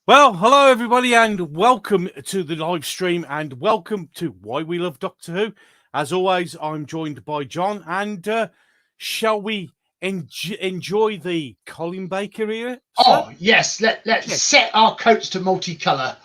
Well, hello everybody, and welcome to the live stream, and welcome to Why We Love Doctor Who. As always, I'm joined by John, and shall we enjoy the Colin Baker era, sir? Oh yes, let's Yes, set our coats to multicolour.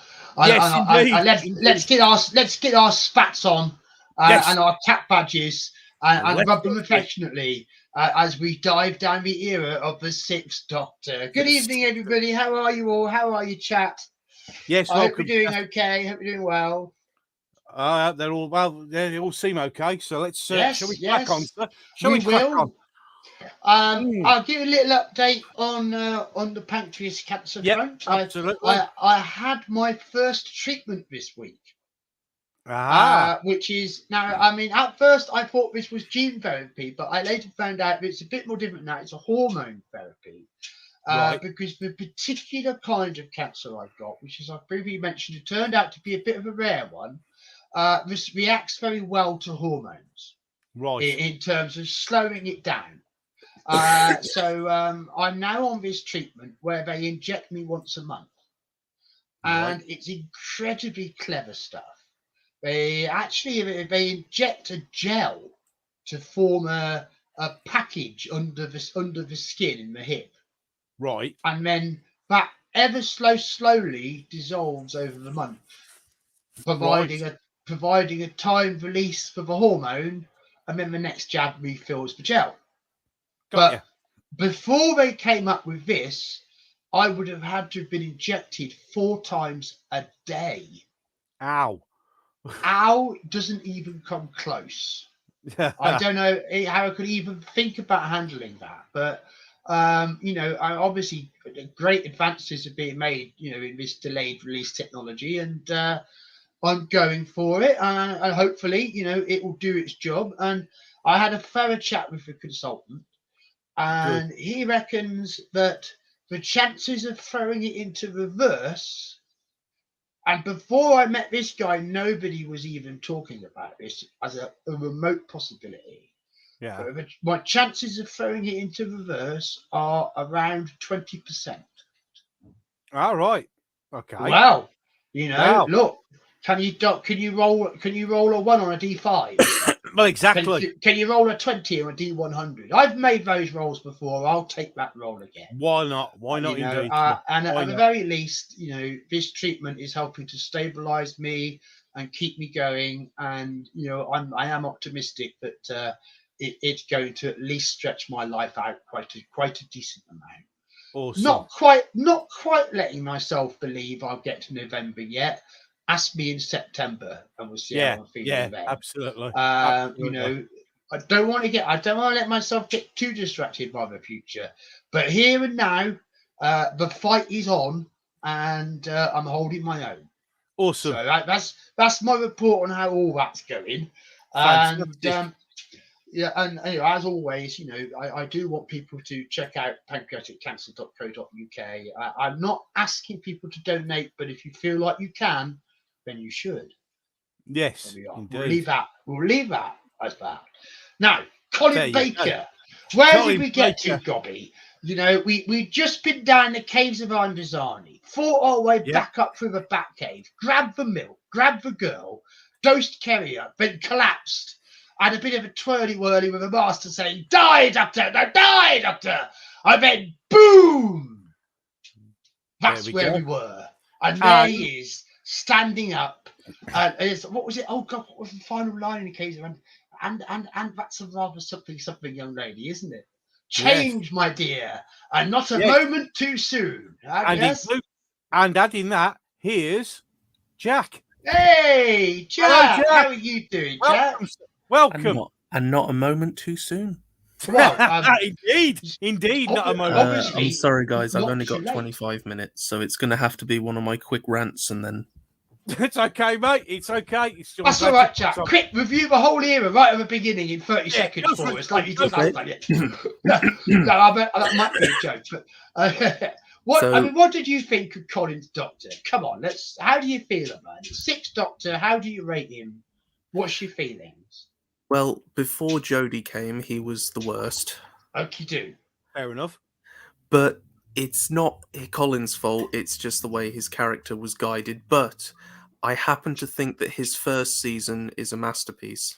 yes, indeed, Let's indeed. get our spats on Yes, and our cap badges and let's rub get them it. affectionately as we dive down the era of the Sixth Doctor. Good evening, everybody. How are you all? How are you, chat? Yes, I hope you're welcome. doing okay. Hope you're doing well. They're all well. They all seem okay. So let's shall we Yes, crack on, yes, sir? Shall we we crack on? will. Mm. I'll give you a little update on the pancreas cancer Yep, front. absolutely. I had my first treatment this week, Ah, which is now. I mean, at first I thought this was gene therapy, but I later found out that it's a bit more different now. It's a hormone therapy. right, Because the particular kind of cancer I got, which as I previously mentioned, it turned out to be a bit of a rare one, this reacts very well to hormones right, in terms of slowing it down. I'm now on this treatment where they inject me once a month, right, and it's incredibly clever stuff. They inject a gel to form a package under the skin in the hip, right. and then that slowly dissolves over the month, Right. providing a timed release for the hormone, and then the next jab refills the gel. Got you. But before they came up with this, I would have had to have been injected 4 times a day. Ow. Ow doesn't even come close. I don't know how I could even think about handling that. But, obviously great advances are being made, in this delayed release technology. And I'm going for it. And hopefully, it will do its job. And I had a thorough chat with the consultant. Good. And he reckons that the chances of throwing it into reverse, and before I met this guy, nobody was even talking about this as a remote possibility. Yeah. But my chances of throwing it into reverse are around 20%. All right. Okay. Well, Wow. look, can you roll a 1 on a D5? Well, exactly. Can you roll a 20 or a D100? I've made those rolls before. I'll take that roll again. Why not? Why not indeed? And Why at the not? very least, this treatment is helping to stabilize me and keep me going. And I am optimistic that it's going to at least stretch my life out quite a decent amount. Awesome. Not quite letting myself believe I'll get to November yet. Ask me in September, and we'll see how Yeah. I'm feeling Yeah. then. Absolutely. Uh, you Absolutely. know, I don't want to let myself get too distracted by the future. But here and now, the fight is on, and I'm holding my own. So Awesome. that's my report on how all that's going. And Fantastic. yeah, and as always, I do want people to check out pancreaticcancer.co.uk. I'm not asking people to donate, but if you feel like you can, then you should. There Yes, we are. indeed. We'll leave that as that. Now, There Colin you go. Baker. Where did Colin we get to, Baker. Gobby? We'd just been down the caves of Andazani, fought our way Yep. back up through the back cave, grabbed the milk, grabbed the girl, dosed Kerry up, then collapsed. Had a bit of a twirly-whirly with the master saying, "Die, Doctor! No, die, Doctor!" And then, boom! That's where we were. And there And he is, standing up. What was it? Oh God, what was the final line in the case? And that's a rather something, young lady, isn't it? yes, Change, my dear, and not a yes. moment too soon. And Yes. and adding that, here's Jack. Hey, Hello, Jack. Jack. How are you doing, Jack? Welcome. Welcome. And not a moment too soon. Well, indeed, not a moment. obviously, I'm sorry, guys. I've not only too got late. 25 minutes, so it's going to have to be one of my quick rants, and then It's okay, mate. It's okay. That's all right, Jack. Quick, review the whole era right at the beginning in 30 seconds go for for us, it, like you go did for last time. No, I bet that might be a joke. But what did you think of Colin's Doctor? Come on, how do you feel about it? Sixth Doctor, how do you rate him? What's your feelings? Well, before Jodie came, he was the worst. Okie do. Fair enough. But it's not Colin's fault. It's just the way his character was guided. But I happen to think that his first season is a masterpiece.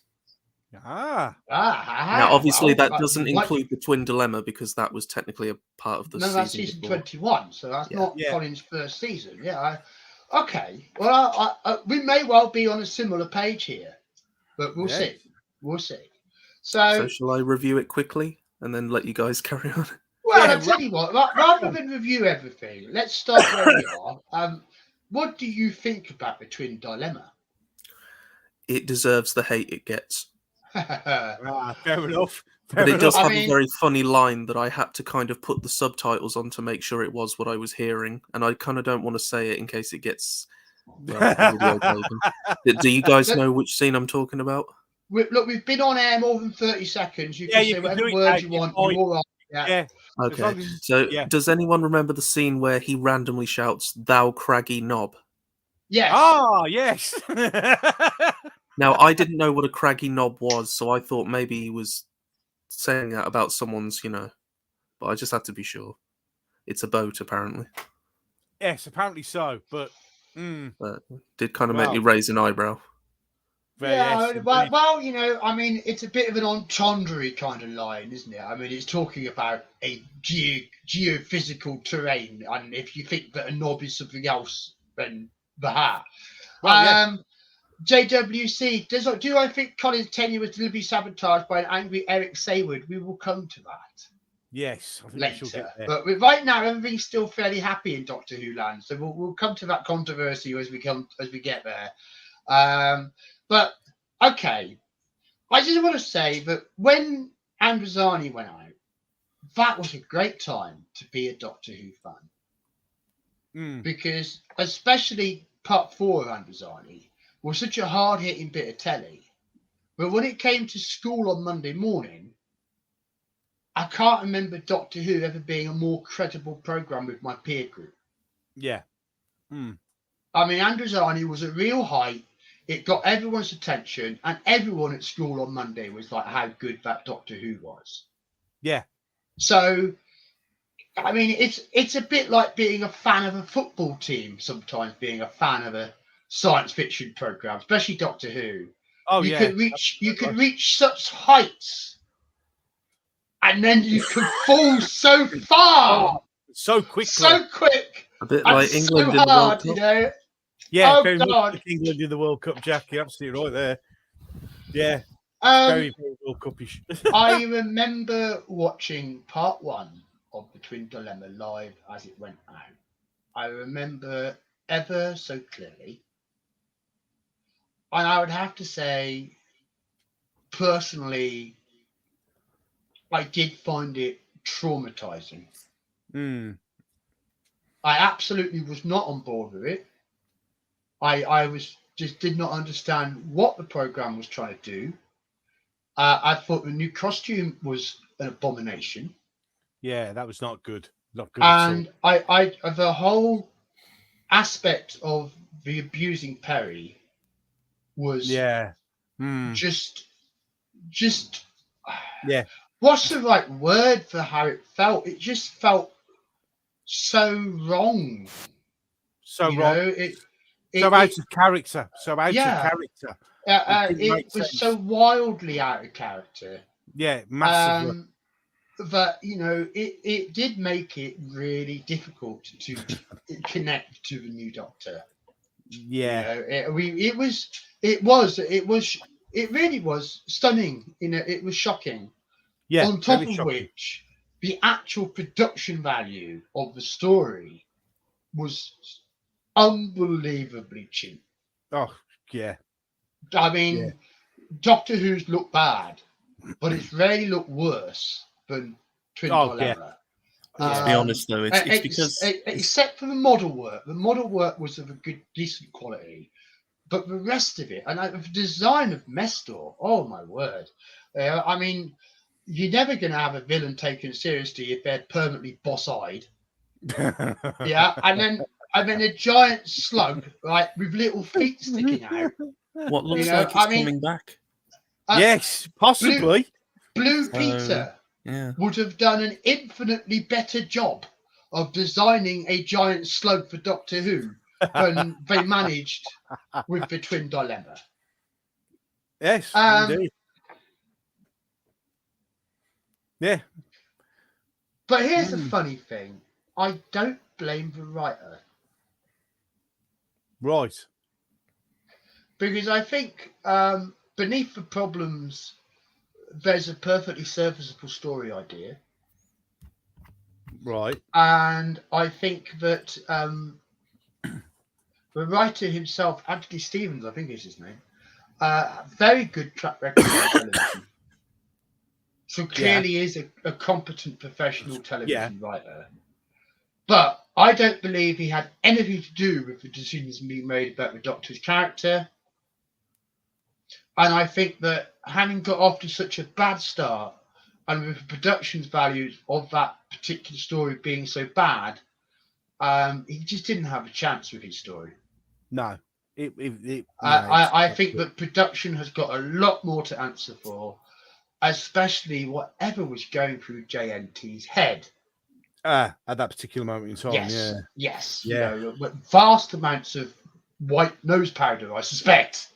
Ah, Now, obviously, that well, doesn't include the Twin Dilemma because that was technically a part of the no, season. that's season before. 21, so that's not Yeah. Colin's first season. Yeah. Okay. Well, we may well be on a similar page here, but we'll Yeah. see. We'll see. So shall I review it quickly and then let you guys carry on? Well, Yeah, I'll tell you what, rather than review everything, let's start where we are. What do you think about the Twin Dilemma? It deserves the hate it gets. fair enough. But it does I have mean- a very funny line that I had to kind of put the subtitles on to make sure it was what I was hearing. And I kind of don't want to say it in case it gets video taken. Do you guys know which scene I'm talking about? Look, we've been on air more than 30 seconds. You can say whatever word you want. You're all right. Yeah. Okay. So does anyone remember the scene where he randomly shouts, "Thou craggy knob"? Yes. Ah, yes. Now, I didn't know what a craggy knob was, so I thought maybe he was saying that about someone's, but I just had to be sure. It's a boat, apparently. Yes, apparently so, but But did kind of make me raise an eyebrow. Yeah, well, I mean, it's a bit of an entendre kind of line, isn't it? I mean, it's talking about a geophysical terrain, and if you think that a knob is something else, then the hat. JWC, do I think Colin's tenure was deliberately sabotaged by an angry Eric Saywood? We will come to that. Yes, I think later. we shall get there. But right now, everything's still fairly happy in Doctor Who land, so we'll come to that controversy as we get there. But okay, I just want to say that when Androzani went out, that was a great time to be a Doctor Who fan, because especially Part 4 of Androzani was such a hard-hitting bit of telly. But when it came to school on Monday morning, I can't remember Doctor Who ever being a more credible programme with my peer group. Yeah. I mean, Androzani was a real hype. It got everyone's attention, and everyone at school on Monday was like, how good that Doctor Who was. Yeah. So, I mean, it's a bit like being a fan of a football team, sometimes being a fan of a science fiction programme, especially Doctor Who. Oh, you could reach such heights, and then you could fall so far, so quickly, so quick, a bit like England so in the hard, World Cup. Yeah, oh very God. much like England in the World Cup, Jack. You're absolutely right there. Yeah, very, very World Cupish. I remember watching part 1 of the Twin Dilemma live as it went out. I remember ever so clearly. And I would have to say, personally, I did find it traumatizing. I absolutely was not on board with it. I did not understand what the program was trying to do. I thought the new costume was an abomination. Yeah, that was not good. Not good at all. And I the whole aspect of the abusing Perry was just what's the right word for how it felt? It just felt so wrong. So wrong. So out of character. It was so wildly out of character. Yeah, massively. But it did make it really difficult to connect to the new Doctor. Yeah, it really was stunning. It was shocking. Yeah. On top of which, the actual production value of the story was unbelievably cheap. Oh yeah. I mean, Doctor Who's looked bad, but it's rarely looked worse than Twin Dilemma. To be honest, though, it's because except for the model work. The model work was of a good, decent quality, but the rest of it, and the design of Mestor, oh my word! I mean, you're never going to have a villain taken seriously if they're permanently boss-eyed. Yeah, and then a giant slug, right, with little feet sticking out. What looks like it's coming back. Yes, possibly. Blue Peter would have done an infinitely better job of designing a giant slug for Doctor Who than they managed with the Twin Dilemma. Yes, indeed. Yeah. But here's the funny thing. I don't blame the writer. Right. Because I think beneath the problems, there's a perfectly serviceable story idea. Right. And I think that the writer himself, Anthony Stevens, I think is his name, very good track record on television. So clearly is a competent professional television writer. But I don't believe he had anything to do with the decisions being made about the Doctor's character. And I think that having got off to such a bad start, and with the production's values of that particular story being so bad, he just didn't have a chance with his story. No. I think that production has got a lot more to answer for, especially whatever was going through JNT's head. At that particular moment in time, Yes. You know, vast amounts of white nose powder, I suspect.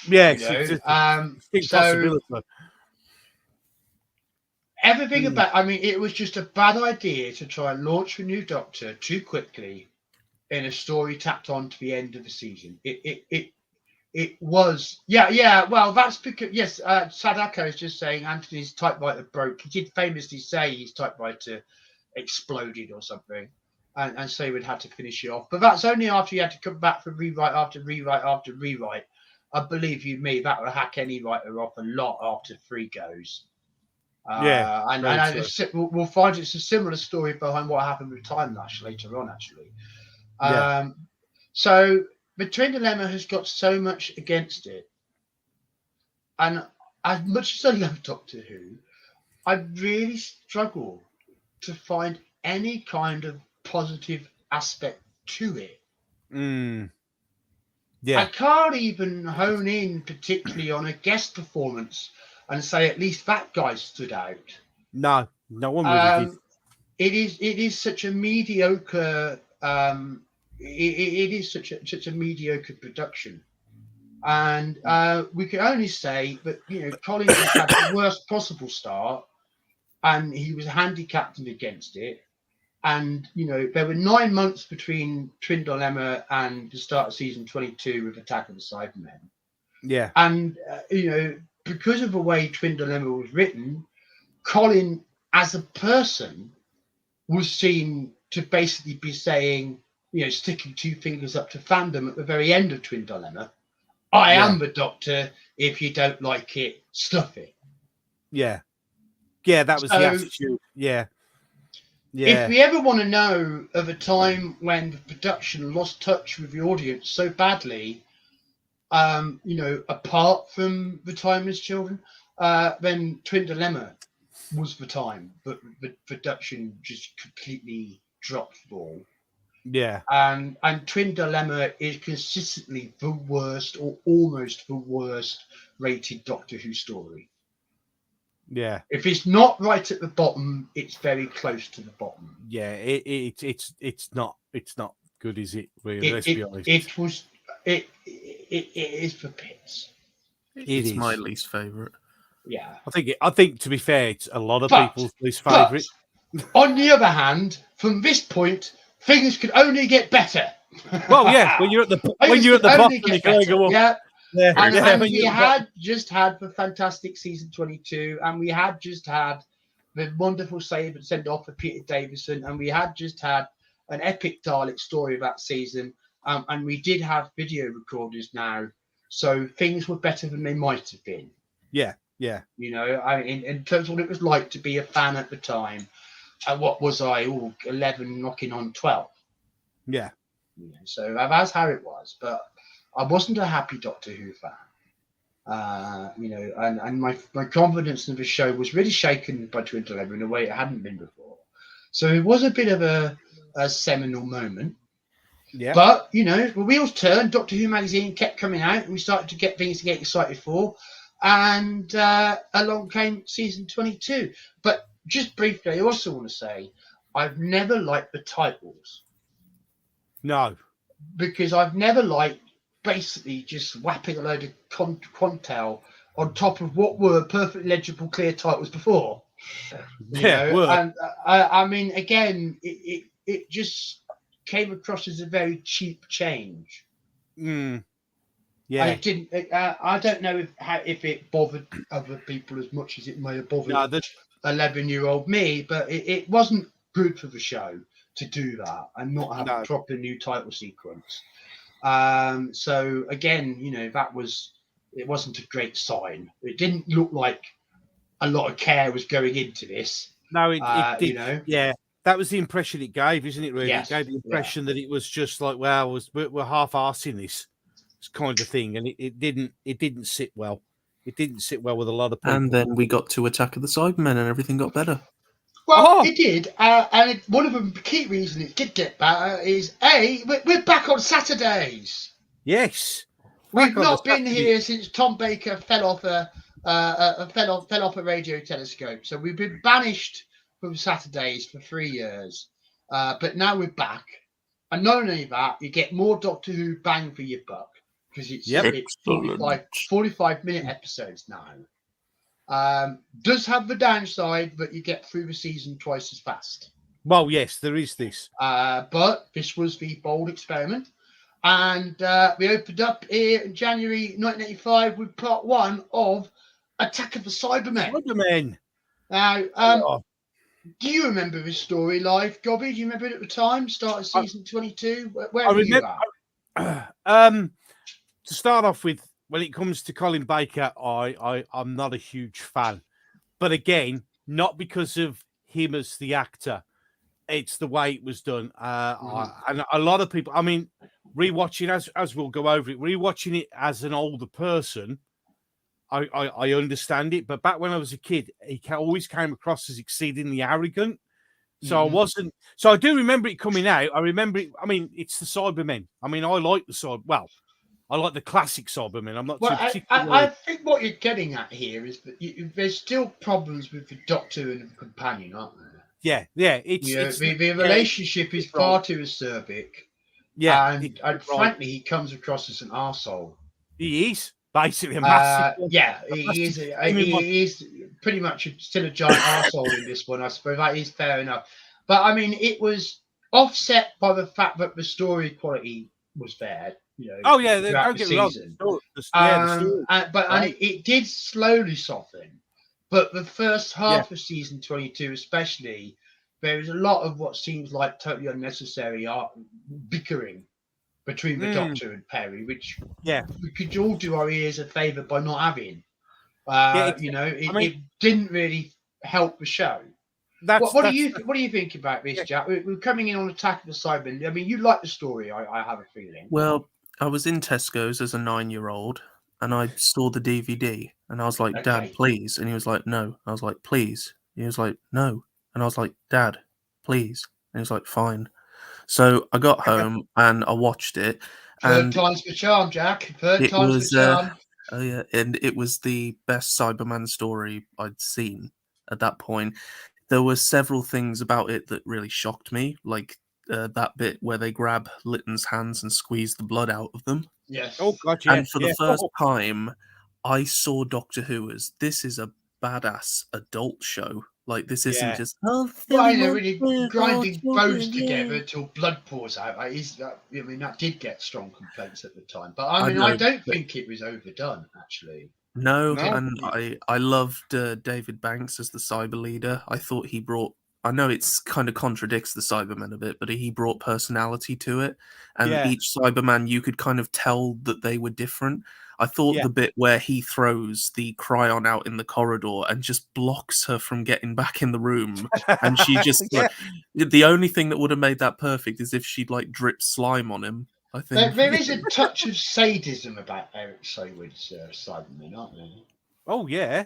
Yes, you know, so possibility. Everything about, I mean, it was just a bad idea to try and launch a new Doctor too quickly in a story tacked on to the end of the season. It was, well, that's because, yes, Sadako is just saying Anthony's typewriter broke. He did famously say his typewriter exploded or something, and so he would have to finish it off. But that's only after he had to come back for rewrite after rewrite after rewrite. I believe you me, that will hack any writer off a lot after 3 goes. We'll find it's a similar story behind what happened with Time Lash later on, actually. So the Twin Dilemma has got so much against it, and as much as I love Doctor Who, I really struggle to find any kind of positive aspect to it. I can't even hone in particularly on a guest performance and say at least that guy stood out. No one really did. It is such a mediocre. It is such a mediocre production, and we can only say that Colin has had the worst possible start, and he was handicapped against it. And there were 9 months between Twin Dilemma and the start of season 22 with Attack of the Cybermen. Yeah, and because of the way Twin Dilemma was written, Colin as a person was seen to basically be saying, sticking 2 fingers up to fandom at the very end of Twin Dilemma. I am the Doctor. If you don't like it, stuff it. Yeah, that was the attitude. Yeah. If we ever want to know of a time when the production lost touch with the audience so badly, apart from the Timeless Children, then Twin Dilemma was the time, but the production just completely dropped the ball. Yeah. And Twin Dilemma is consistently the worst or almost the worst rated Doctor Who story. Yeah. If it's not right at the bottom, it's very close to the bottom. Yeah, it's not good, is it? Really, let's be honest. It is for pits. It's my least favourite. Yeah, I think to be fair, it's a lot of people's least favourite. On the other hand, from this point, things can only get better. Well, yeah, when you're at the bottom, you can go on. Yeah. And we had just had the fantastic season 22, and we had just had the wonderful save and send off for Peter Davison, and we had just had an epic Dalek story that season, and we did have video recorders now, so things were better than they might have been. Yeah. In terms of what it was like to be a fan at the time. What was I? 11 knocking on 12. Yeah. So that's how it was, but I wasn't a happy Doctor Who fan, and my confidence in the show was really shaken by Twin Dilemma in a way it hadn't been before. So it was a bit of a seminal moment. Yeah. But the wheels turned. Doctor Who magazine kept coming out, and we started to get things to get excited for. And along came season 22. But just briefly, I also want to say I've never liked the titles No. because I've never liked basically just whapping a load of quantel on top of what were perfectly legible, clear titles before. Yeah, word. And I mean, again, it just came across as a very cheap change. Mm. And Yeah. it didn't. I don't know if it bothered other people as much as it may have bothered No, 11-year-old me, but it wasn't good for the show to do that and not have a no. proper new title sequence. So again, it wasn't a great sign. It didn't look like a lot of care was going into this. No, it did. Yeah, that was the impression it gave, isn't it? Really, Yes, it gave the impression that it was just like, well, we're half-arsing this kind of thing, and it didn't sit well. It didn't sit well with a lot of people. And then we got to Attack of the Cybermen, and everything got better. Well, it did, and one of the key reasons it did get better is we're back on Saturdays. Yes, We've not been here since Tom Baker fell off a radio telescope. So we've been banished from Saturdays for 3 years, but now we're back. And not only that, you get more Doctor Who bang for your buck because it's 45-minute episodes now. Does have the downside, but you get through the season twice as fast. Well, yes, there is this. But this was the bold experiment. And we opened up here in January 1985 with part 1 of Attack of the Cybermen. Now, do you remember this story live, Gobby? Do you remember it at the time? Start of season 22? Where were you at? To start off with, when it comes to Colin Baker, I'm not a huge fan. But again, not because of him as the actor. It's the way it was done. And a lot of people, I mean, rewatching, as we'll go over it, rewatching it as an older person, I understand it. But back when I was a kid, he always came across as exceedingly arrogant. So I wasn't. So I do remember it coming out. I remember it. I mean, it's the Cybermen. I mean, I like the Cyber. Well, I like the classic Cybermen. I'm not too particularly. I think what you're getting at here is that there's still problems with the Doctor and the companion, aren't there? Yeah. The relationship is far too acerbic. Yeah, and frankly, he comes across as an arsehole. He is basically a massive. He is pretty much still a giant arsehole in this one. I suppose that is fair enough. But I mean, it was offset by the fact that the story quality was there. Don't get me wrong. It did slowly soften. But the first half of season 22, especially, there is a lot of what seems like totally unnecessary bickering between the Doctor and Perry, which we could all do our ears a favour by not having. It didn't really help the show. What do you think about this, Jack? We're coming in on Attack of the Cybermen. I mean, you like the story, I have a feeling. Well, I was in Tesco's as a 9-year-old, and I saw the DVD, and I was like, Dad, please. And he was like, no. I was like, please. He was like, no. And I was like, Dad, please. And he was like, fine. So I got home and I watched it. Third time's the charm, Jack. Third time's the charm. Oh yeah, and it was the best Cyberman story I'd seen at that point. There were several things about it that really shocked me, like that bit where they grab Litton's hands and squeeze the blood out of them. Yes. Oh God, yeah. And for the first time, I saw Doctor Who as this is a badass adult show. Like this isn't just really grinding bones together until blood pours out. That did get strong complaints at the time, but I don't think it was overdone actually. No, and I loved David Banks as the cyber leader. I thought he brought. I know it's kind of contradicts the Cybermen a bit, but he brought personality to it. And each Cyberman, you could kind of tell that they were different. I thought the bit where he throws the Cryon out in the corridor and just blocks her from getting back in the room. And she just, the only thing that would have made that perfect is if she'd like drip slime on him. I think there is a touch of sadism about Eric Saywood's Cybermen, aren't there? Oh, yeah.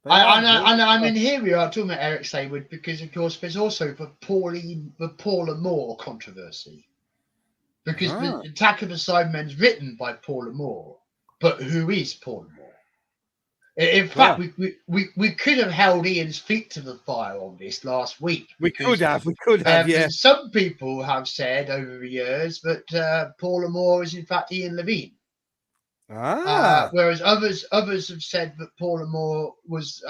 I mean, here we are talking about Eric Saywood because, of course, there's also the Paula Moore controversy. Because the Attack of the Cybermen is written by Paula Moore, but who is Paula Moore? In fact, we could have held Ian's feet to the fire on this last week. We could have, yeah. Some people have said over the years that Paula Moore is in fact Ian Levine. Whereas others have said that Paula Moore was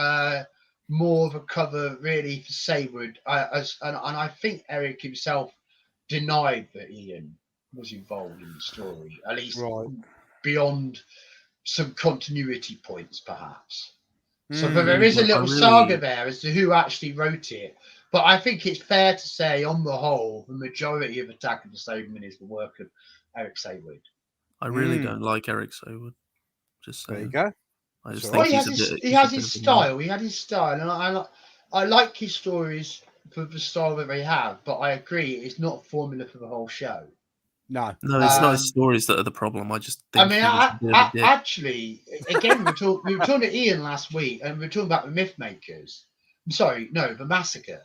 more of a cover really for Saywood. And I think Eric himself denied that Ian was involved in the story, at least beyond some continuity points, perhaps. So there is a little saga there as to who actually wrote it. But I think it's fair to say, on the whole, the majority of Attack of the Cybermen is the work of Eric Saywood. I really don't like Eric Saywood. Just saying. There you go. I just think he has his style. He had his style, and I like his stories for the style that they have. But I agree, it's not a formula for the whole show. No, it's not his stories that are the problem. I just think actually, again, we were talking to Ian last week, and we were talking about the Mythmakers. The Massacre,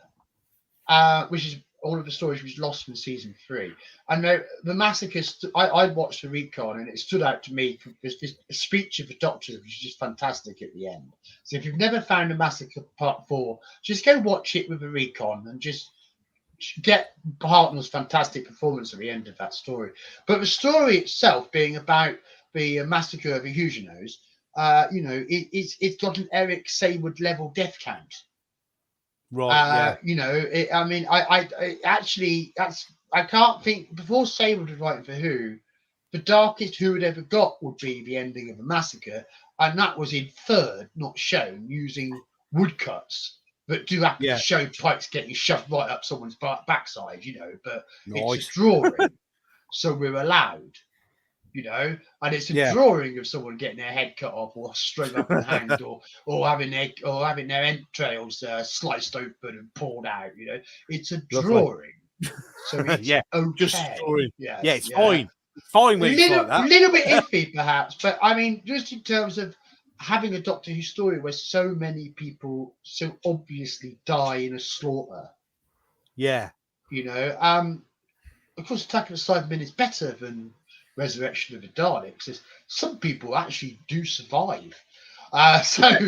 which is all of the stories which lost from season 3. And the Massacre, I watched the recon, and it stood out to me. This speech of the Doctor, which is just fantastic at the end. So if you've never found the Massacre Part 4, just go watch it with the recon and just get Hartnell's fantastic performance at the end of that story. But the story itself being about the massacre of the Huguenots, it's got an Eric Saywood level death count. Right. I can't think, before Saywood was writing for Who, the darkest Who had ever got would be the ending of the massacre, and that was in third, not shown, using woodcuts that do happen to show Pikes getting shoved right up someone's backside, but it's a drawing, so we're allowed, and it's a drawing of someone getting their head cut off or strung up and hanged or having their entrails sliced open and pulled out, It's a drawing. So it's okay. Just a drawing. It's fine. It's fine when it's like that. A little bit iffy, perhaps, but I mean, just in terms of having a Doctor Who story where so many people so obviously die in a slaughter. Yeah. Of course, Attack of the Cybermen is better than Resurrection of the Daleks, as some people actually do survive. But I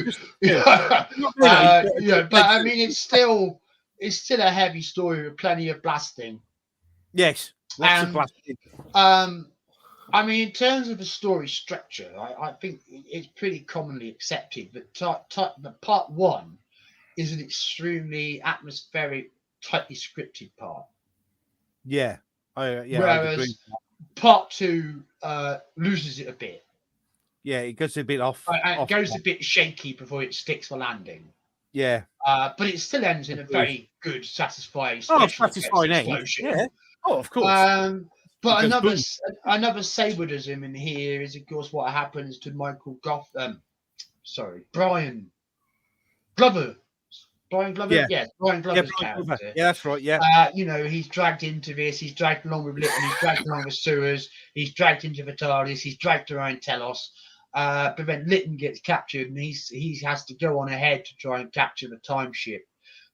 mean, it's still a heavy story with plenty of blasting. Yes, lots of blasting. I mean, in terms of the story structure, I think it's pretty commonly accepted that the part 1 is an extremely atmospheric, tightly scripted part. Yeah. Whereas part 2 loses it a bit. Yeah, it goes a bit off. It goes a bit shaky before it sticks the landing. Yeah. But it still ends in a very good, satisfying satisfying explosion. Yeah. Oh, of course. But another Saywoodism in here is, of course, what happens to Brian Glover. Brian Glover? Yeah. Yes, Brian Glover's character. Yeah, that's right, yeah. He's dragged into this, he's dragged along with Lytton, he's dragged along with sewers, he's dragged into the TARDIS, he's dragged around Telos. But then Lytton gets captured, and he has to go on ahead to try and capture the time ship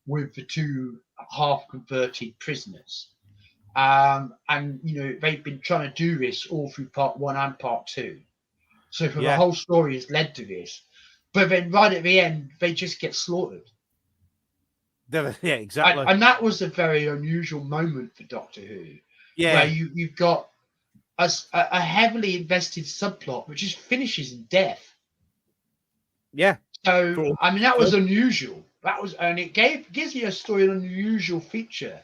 with the 2 half-converted prisoners. They've been trying to do this all through part 1 and part 2. So the whole story has led to this. But then right at the end, they just get slaughtered. Yeah, exactly. And that was a very unusual moment for Doctor Who. Yeah. Where you've got a heavily invested subplot which just finishes in death. Yeah. So, cool. I mean, that was unusual. And it gives you a story an unusual feature.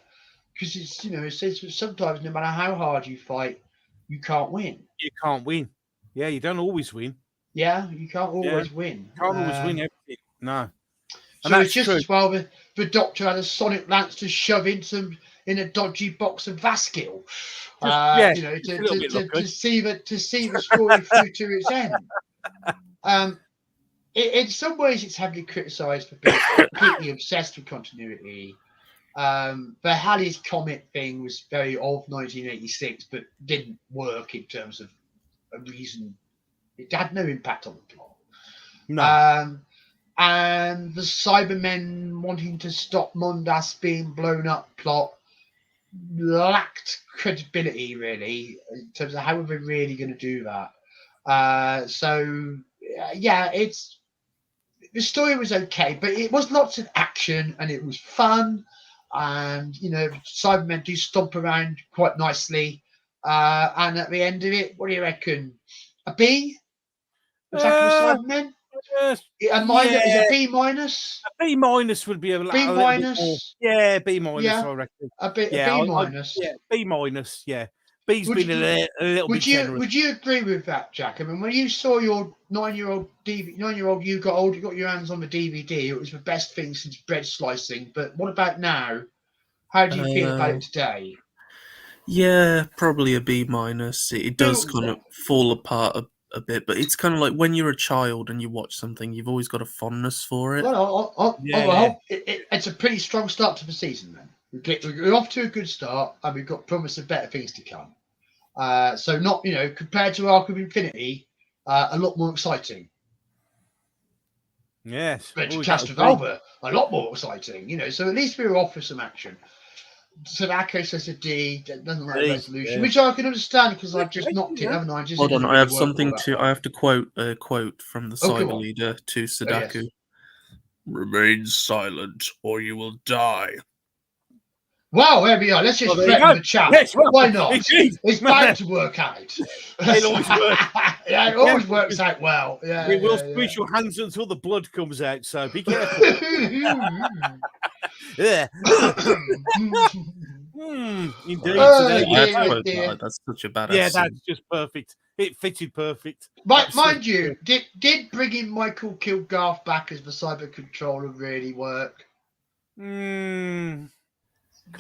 Because it says that sometimes no matter how hard you fight, you can't win. You can't win. Yeah, you don't always win. Yeah, you can't always win. You can't always win everything. No. And so it's just as well the Doctor had a sonic lance to shove in a dodgy box of Vaskil. To see the story through to its end. In some ways, it's heavily criticised for being completely obsessed with continuity. The Halley's Comet thing was very of 1986, but didn't work in terms of a reason. It had no impact on the plot. No. And the Cybermen wanting to stop Mondas being blown up plot lacked credibility, really, in terms of how are they really going to do that. It's the story was okay, but it was lots of action and it was fun. And Cybermen do stomp around quite nicely. And at the end of it, what do you reckon? A B? Attack of the Uh, Cybermen? A minor yeah, is a B minus? B minus would be a B little bit more. minus? Yeah, B minus, Yeah, I reckon. a Yeah, B minus. yeah, B minus. Yeah, B's Would been you, a little bit generous. would you agree with that, Jack? I mean, when you saw your 9-year-old you got your hands on the DVD, it was the best thing since bread slicing. But what about now? How do you feel about it today? Yeah, probably a B minus. It does kind of fall apart a bit, but it's kind of like when you're a child and you watch something, you've always got a fondness for it. Well, it's a pretty strong start to the season. Then we're off to a good start, and we've got promise of better things to come. So not compared to Arc of Infinity, a lot more exciting. Yes, But to Cast of Alba, a lot more exciting. So at least we were off for some action. Sadako says a D, doesn't like resolution, which I can understand because I've just knocked it, haven't I? Hold on, I have something to. I have to quote a quote from the Cyber Leader to Sadako. Oh, yes. Remain silent, or you will die. Well, there we are. Let's just threaten the chat. Yes, why not? Indeed. It's bound to work out. It always works. Yeah, it always works out well. Yeah, it will squeeze your hands until the blood comes out, so be careful. Yeah. Indeed. That's such a badass. Yeah, that's just perfect. It fitted perfect. Mind you, did bringing Michael Kilgarth back as the cyber controller really work?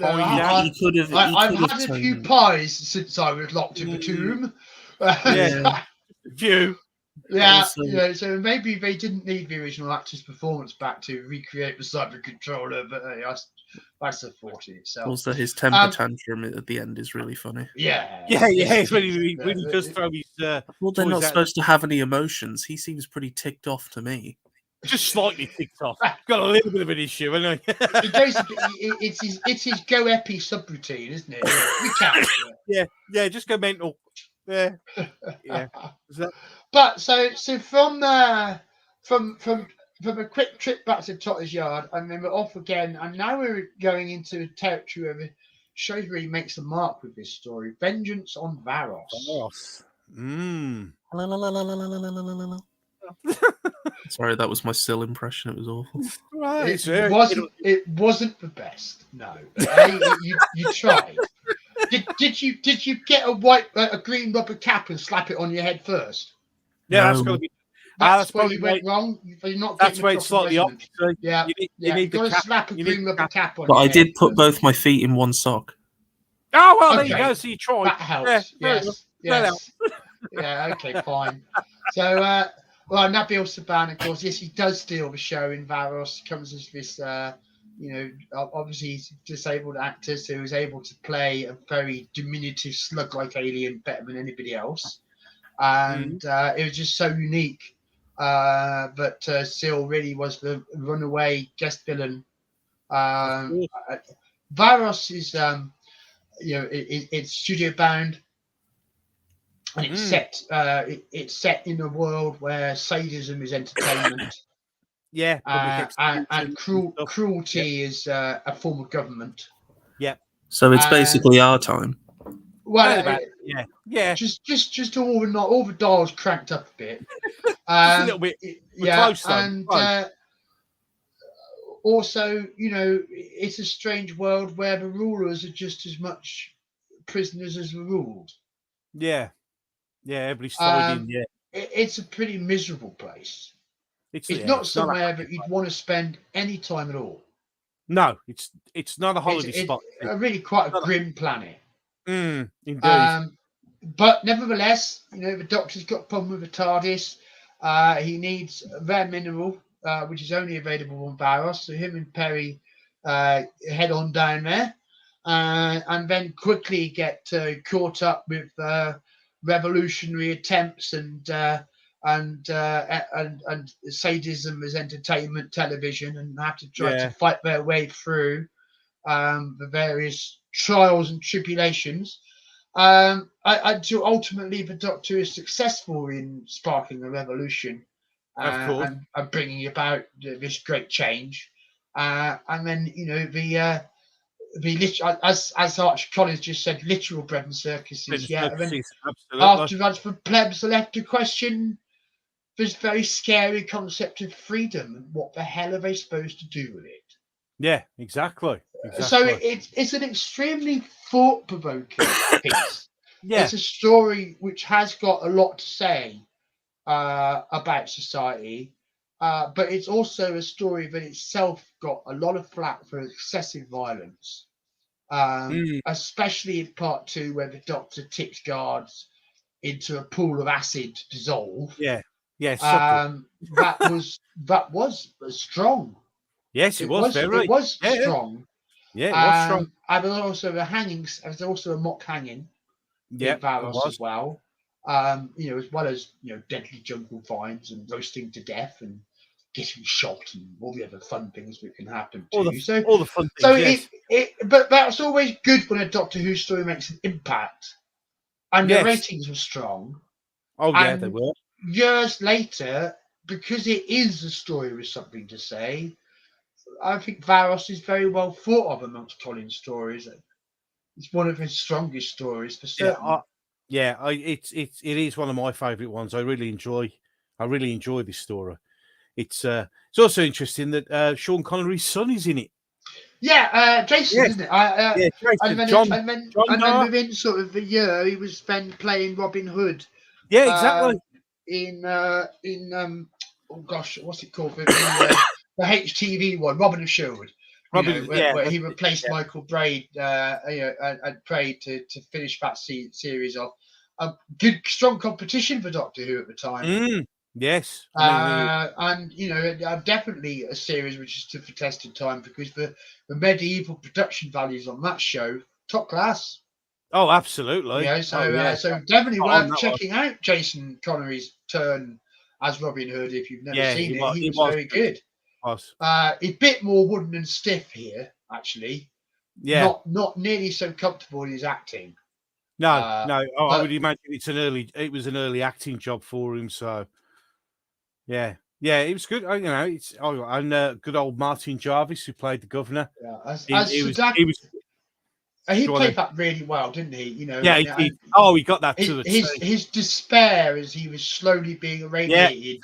I've had a few pies since I was locked in the tomb. Yeah, a few. Yeah, so maybe they didn't need the original actor's performance back to recreate the cyber controller, but that's a thought in itself. Also, his temper tantrum at the end is really funny. Yeah. It's really does throw his. Well, they're not supposed to have any emotions. He seems pretty ticked off to me. Just slightly ticked off. Got a little bit of an issue, hasn't he? It's his go epi subroutine, isn't it? We can. Yeah, just go mental. Yeah. But so from a quick trip back to Totter's Yard, and then we're off again, and now we're going into a territory where the show really makes a mark with this story. Vengeance on Varos. Sorry, that was my Sill impression. It was awful. Right, it wasn't the best. No, you tried. Did you get a green rubber cap and slap it on your head first? Yeah, that's got to be. That's where you went wrong. You're not. That's where it's slightly opposite. Yeah, you've got to slap a green rubber cap on. But I did put both my feet in one sock. Oh well, there you go. So you tried. That helps. Yes. Yeah. Okay. Fine. So, Nabil Saban, of course, yes, he does steal the show in Varos. He comes as this, obviously he's a disabled actor, so he's able to play a very diminutive slug-like alien better than anybody else. And it was just so unique. But Sil really was the runaway guest villain. Varos is, it's studio bound. And it's set in a world where sadism is entertainment. Yeah, and cruelty is a form of government. Yeah. So it's basically our time. Well, yeah. Just all the dials cranked up a bit. Just a little bit. Close, and also, it's a strange world where the rulers are just as much prisoners as the ruled. Yeah. Yeah, everybody's tied in. Yeah, it's a pretty miserable place. It's not somewhere that you'd want to spend any time at all. No, it's not a holiday spot. It's really quite a grim planet. Indeed. But nevertheless, the Doctor's got a problem with the TARDIS. He needs a rare mineral, which is only available on Varos. So him and Perry head on down there, and then quickly get caught up with revolutionary attempts and sadism as entertainment television, and have to try to fight their way through the various trials and tribulations. Until ultimately the Doctor is successful in sparking a revolution Of course. and bringing about this great change. And then as Arch Collins just said, literal bread and circuses. Yeah, and then Absolutely. afterwards, for plebs, are left to question this very scary concept of freedom and what the hell are they supposed to do with it. Yeah, exactly. So it's an extremely thought-provoking piece. Yeah, It's a story which has got a lot to say about society, but it's also a story that itself got a lot of flack for excessive violence, especially in part 2, where the Doctor tips guards into a pool of acid to dissolve. yeah. That was strong. Yes, it was very. It was Yeah, strong. yeah, it was strong. And there was also the hangings. There was also a mock hanging Yeah, in Varos as well. As well as deadly jungle finds and roasting to death and getting shot and all the other fun things that can happen to you. All the fun things. But that's always good when a Doctor Who story makes an impact. And the ratings were strong. Oh yeah, they were. Years later, because it is a story with something to say, I think Varos is very well thought of amongst Colin's stories. It's one of his strongest stories for certain. It is one of my favourite ones. I really enjoy this story. It's also interesting that Sean Connery's son is in it. Yeah, Jason, isn't it? Jason. And then within sort of a year, he was then playing Robin Hood. Yeah, exactly. What's it called? The HTV one, Robin of Sherwood. Where he replaced Michael Braid, and Braid to finish that series off. A good, strong competition for Doctor Who at the time. Yes, definitely a series which stood for tested time because the medieval production values on that show top class. Oh, absolutely. So definitely worth checking out Jason Connery's turn as Robin Hood if you've never seen it. He was very good. A bit more wooden and stiff here, actually. Yeah. Not nearly so comfortable in his acting. No. I would imagine it was an early acting job for him. So, yeah, it was good. And good old Martin Jarvis who played the governor. Yeah, he played that really well, didn't he? He got that to his despair as he was slowly being irradiated,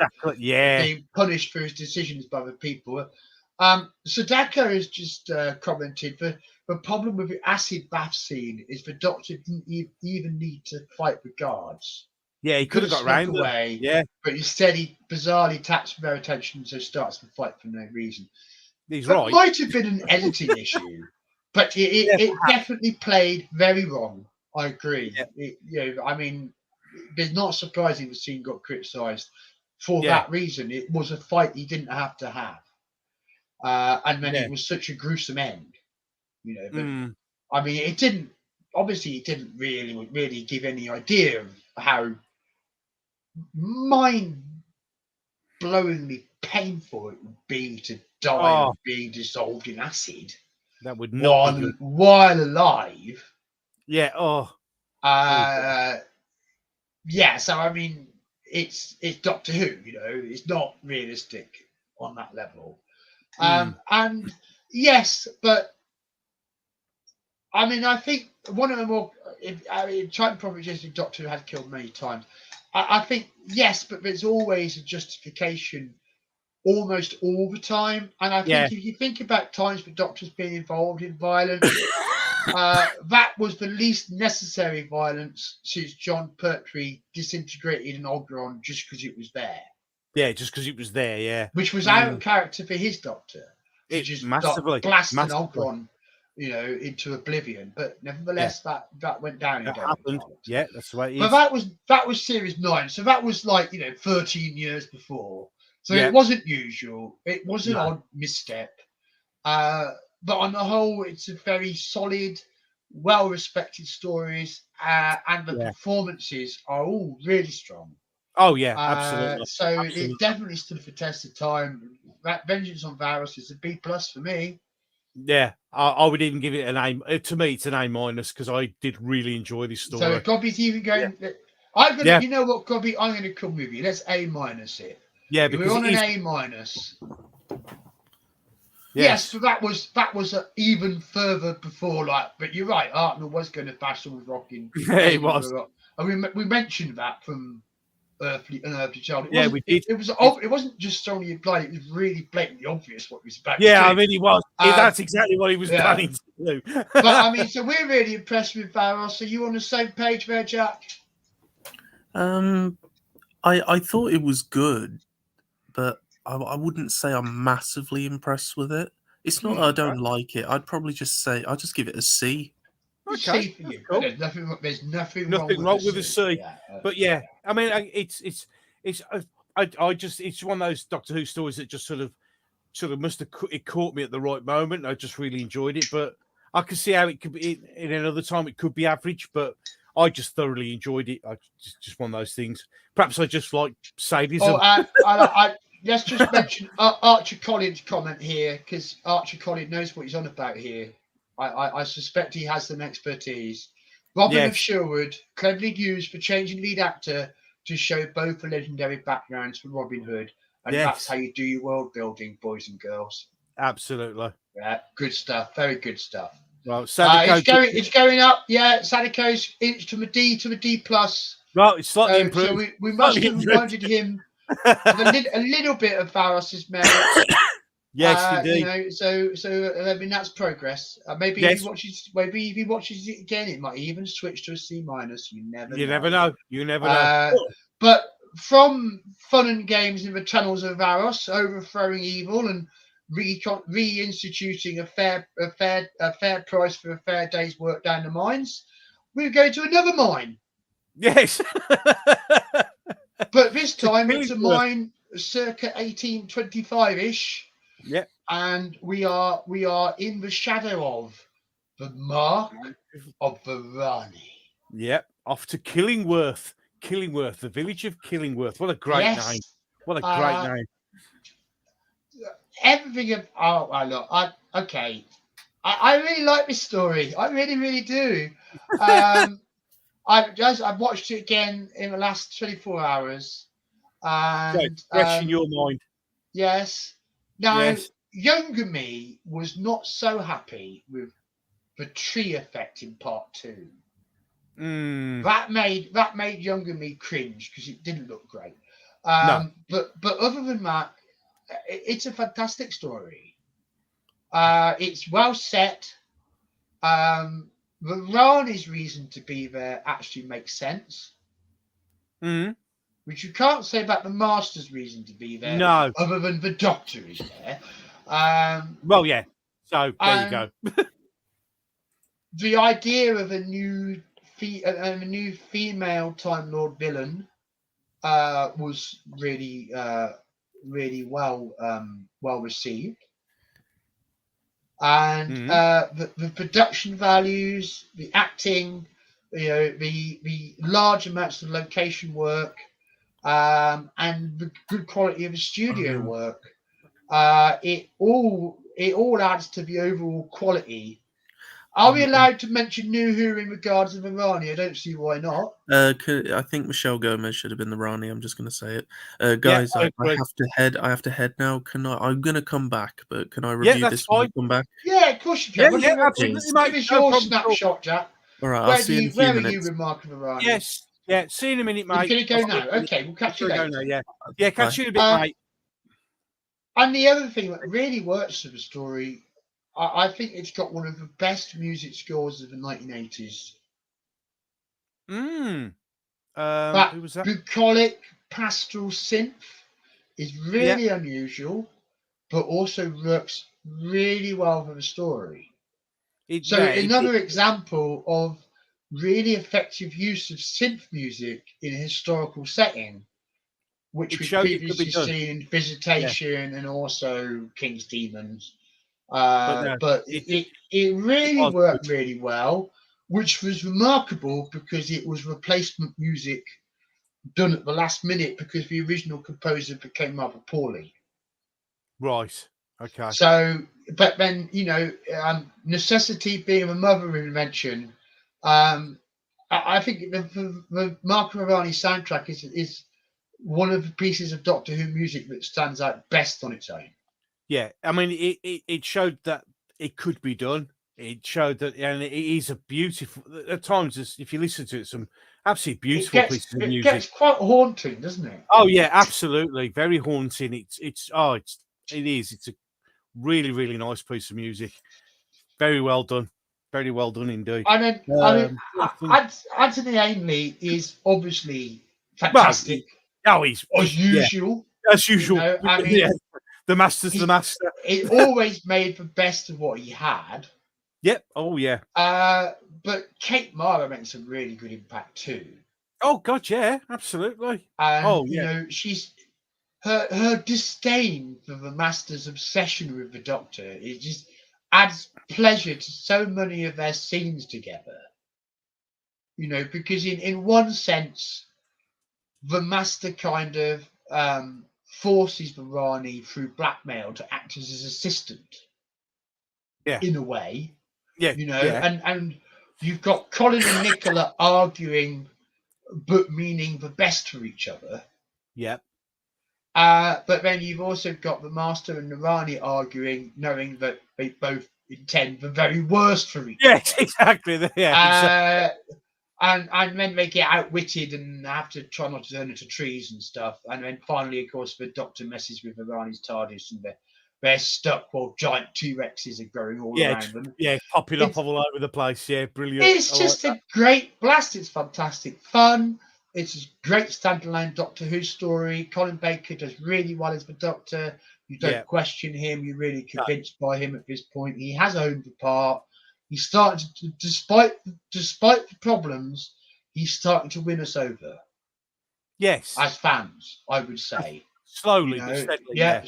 being punished for his decisions by the people. Sadako has just commented the problem with the acid bath scene is the Doctor didn't even need to fight the guards. Yeah, he could have got round away. Yeah, but instead he bizarrely taps their attention, so starts the fight for no reason. He's that right. Might have been an editing issue, but it definitely played very wrong. I agree. Yeah. It's not surprising the scene got criticised for that reason. It was a fight he didn't have to have, and then it was such a gruesome end. But it didn't. Obviously, it didn't really give any idea of how mind-blowingly painful it would be to die of being dissolved in acid. That would not be good. While alive. Yeah. Yeah. So it's Doctor Who. It's not realistic on that level. And yes, but I think one of the more Triton Prophet Doctor Who has killed many times. I think yes, but there's always a justification almost all the time. And I think if you think about times when Doctors being involved in violence, that was the least necessary violence since John Pertwee disintegrated an Ogron just because it was there. Yeah, just because it was there, yeah. Which was out of character for his Doctor. It just massively blast an Ogron, into oblivion. But nevertheless, that went down. That happened. Yeah, that's the way it is. But that was series 9, so that was 13 years before. So it wasn't usual. It was an odd misstep. But on the whole, it's a very solid, well-respected stories, and the performances are all really strong. Oh yeah, absolutely. So it definitely stood for test of time. That Vengeance on Varos is a B+ for me. Yeah, I would even give it an A. To me, it's an A- because I did really enjoy this story. So Gobby's even going. I'm gonna, you know what, Gobby? I'm gonna come with you. Let's A- it. Yeah, We because were on it an is. A minus. Yes. But that was even further before. But you're right. Arsenal was going to bash all rocking. Yeah, it was. And we mentioned that from an early child. Yeah, we did. It wasn't just strongly implied. It was really blatantly obvious what he was about to Yeah, do. I mean, he was. That's exactly what he was yeah. planning to do. But I mean, so we're really impressed with Barros. Are you on the same page there, Jack? I thought it was good, but I wouldn't say I'm massively impressed with it. It's not that I don't like it. I'd probably just say I'd just give it a C. Okay, C for you. cool. There's nothing wrong with a C. Yeah, but yeah, I mean, it's it's one of those Doctor Who stories that just sort of must have it caught me at the right moment. I just really enjoyed it, but I can see how it could be in another time. It could be average, but I just thoroughly enjoyed it. I just one of those things. Perhaps I just like sadism. Let's just mention Archer Collins' comment here, because Archer Collins knows what he's on about here. I suspect he has some expertise. Robin of Sherwood, cleverly used for changing lead actor to show both the legendary backgrounds for Robin Hood. And that's how you do your world building, boys and girls. Absolutely. Yeah, good stuff. Very good stuff. Well, Sadako, it's going up. Yeah, Sadako's inched from a D to a D plus. Well, it's slightly improved. So we must have reminded him of a little bit of Barros's merits. Yes, indeed. I mean that's progress. Maybe if he watches it again, it might even switch to a C minus. You never know. You never know. But from fun and games in the tunnels of Varos, overthrowing evil and reinstituting a fair price for a fair day's work down the mines, we go to another mine. Yes. But this time it's a mine circa 1825-ish. Yep. And we are in the shadow of the Mark of Varani. Yep. Off to Killingworth. The village of Killingworth. What a great name. What a great name. Everything of okay. I really like this story. I really, really do. I've watched it again in the last 24 hours. And fresh in your mind. Yes. Now, younger me was not so happy with the tree effect in part 2. That made younger me cringe because it didn't look great. No. But other than that, it's a fantastic story. It's well set. Varani's reason to be there actually makes sense. Which you can't say about the Master's reason to be there. No. Other than the Doctor is there. Well, yeah. So there you go. The idea of a new female Time Lord villain was really well received. And the production values, the acting, the large amounts of location work, and the good quality of the studio work, it all adds to the overall quality. Are we allowed to mention New Who in regards to the Rani? I don't see why not. I think Michelle Gomez should have been the Rani. I'm just going to say it, guys. I have to head. I have to head now. I'm going to come back, but can I review this when I come back? Yeah, of course you can. Yeah, absolutely. Give us your snapshot, Jack. All right, I'll see you in a few minutes. Where are you remarking the Rani? Yes. Yeah, see you in a minute, mate. Can you go now? Okay, we'll catch you later. Yeah, catch you in a bit, mate. And the other thing that really works for the story, I think it's got one of the best music scores of the 1980s. Who was that? Bucolic pastoral synth is really unusual, but also works really well for the story. Another example of really effective use of synth music in a historical setting, which we've previously seen in Visitation and also King's Demons. But it really worked really well, which was remarkable because it was replacement music done at the last minute because the original composer became rather poorly. Right. Okay. So, but then necessity being a mother of invention. I think the Mark Ravani soundtrack is one of the pieces of Doctor Who music that stands out best on its own. Yeah, I mean, it showed that it could be done. It showed that, and it is a beautiful. At times, if you listen to it, some absolutely beautiful pieces of It music. gets quite haunting, doesn't it? Oh yeah, absolutely, very haunting. It is. It's a really, really nice piece of music. Very well done. Very well done indeed. I mean, Anthony Ainley is obviously fantastic he's as usual. as usual. You know, I mean, Yeah, the master's the master. He always made the best of what he had. Yep. Oh yeah. But Kate Mara made some really good impact too. Oh god, yeah, absolutely. And you know, she's her disdain for the master's obsession with the Doctor. It just adds pleasure to so many of their scenes together. You know, because in one sense, the master kind of forces Varani through blackmail to act as his assistant. Yeah. In a way. Yeah. You know, yeah. and you've got Colin and Nicola arguing, but meaning the best for each other. Yeah. But then you've also got the Master and Narani arguing, knowing that they both intend the very worst for each other. Yes, exactly. Yeah, and then they get outwitted and have to try not to turn into trees and stuff. And then finally, of course, the Doctor messes with Irani's TARDIS and they're stuck while giant T-Rexes are growing all around them. Yeah, popping up all over the place. Yeah, brilliant. It's just a great blast. It's fantastic fun. It's a great standalone Doctor Who story. Colin Baker does really well as the Doctor. You don't question him. You're really convinced by him at this point. He has owned the part. He's starting to, despite the problems, he's starting to win us over. Yes, as fans, I would say. Slowly, but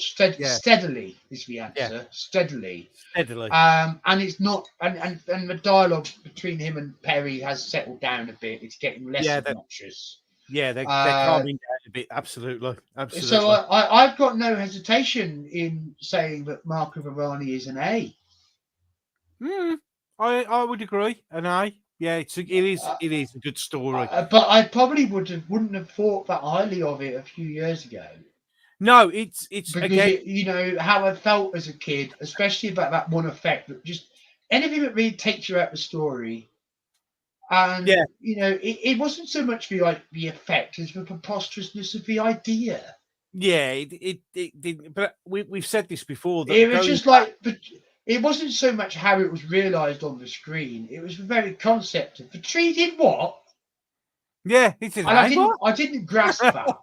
steadily. Steadily is the answer. Yeah. Steadily. Steadily. And it's not, and the dialogue between him and Perry has settled down a bit. It's getting less obnoxious. Yeah, they're calming down a bit. Absolutely. So I've got no hesitation in saying that Mark of Irani is an A. I would agree, an A. Yeah, it is a good story. But I probably wouldn't have thought that highly of it a few years ago. No, it's because again, you know how I felt as a kid, especially about that one effect that just anything that really takes you out of the story. And you know, it wasn't so much the effect as the preposterousness of the idea. Yeah, it didn't. But we've said this before. That it was just like, it wasn't so much how it was realised on the screen. It was the very concept of the tree did what. Yeah, it did. I didn't grasp that.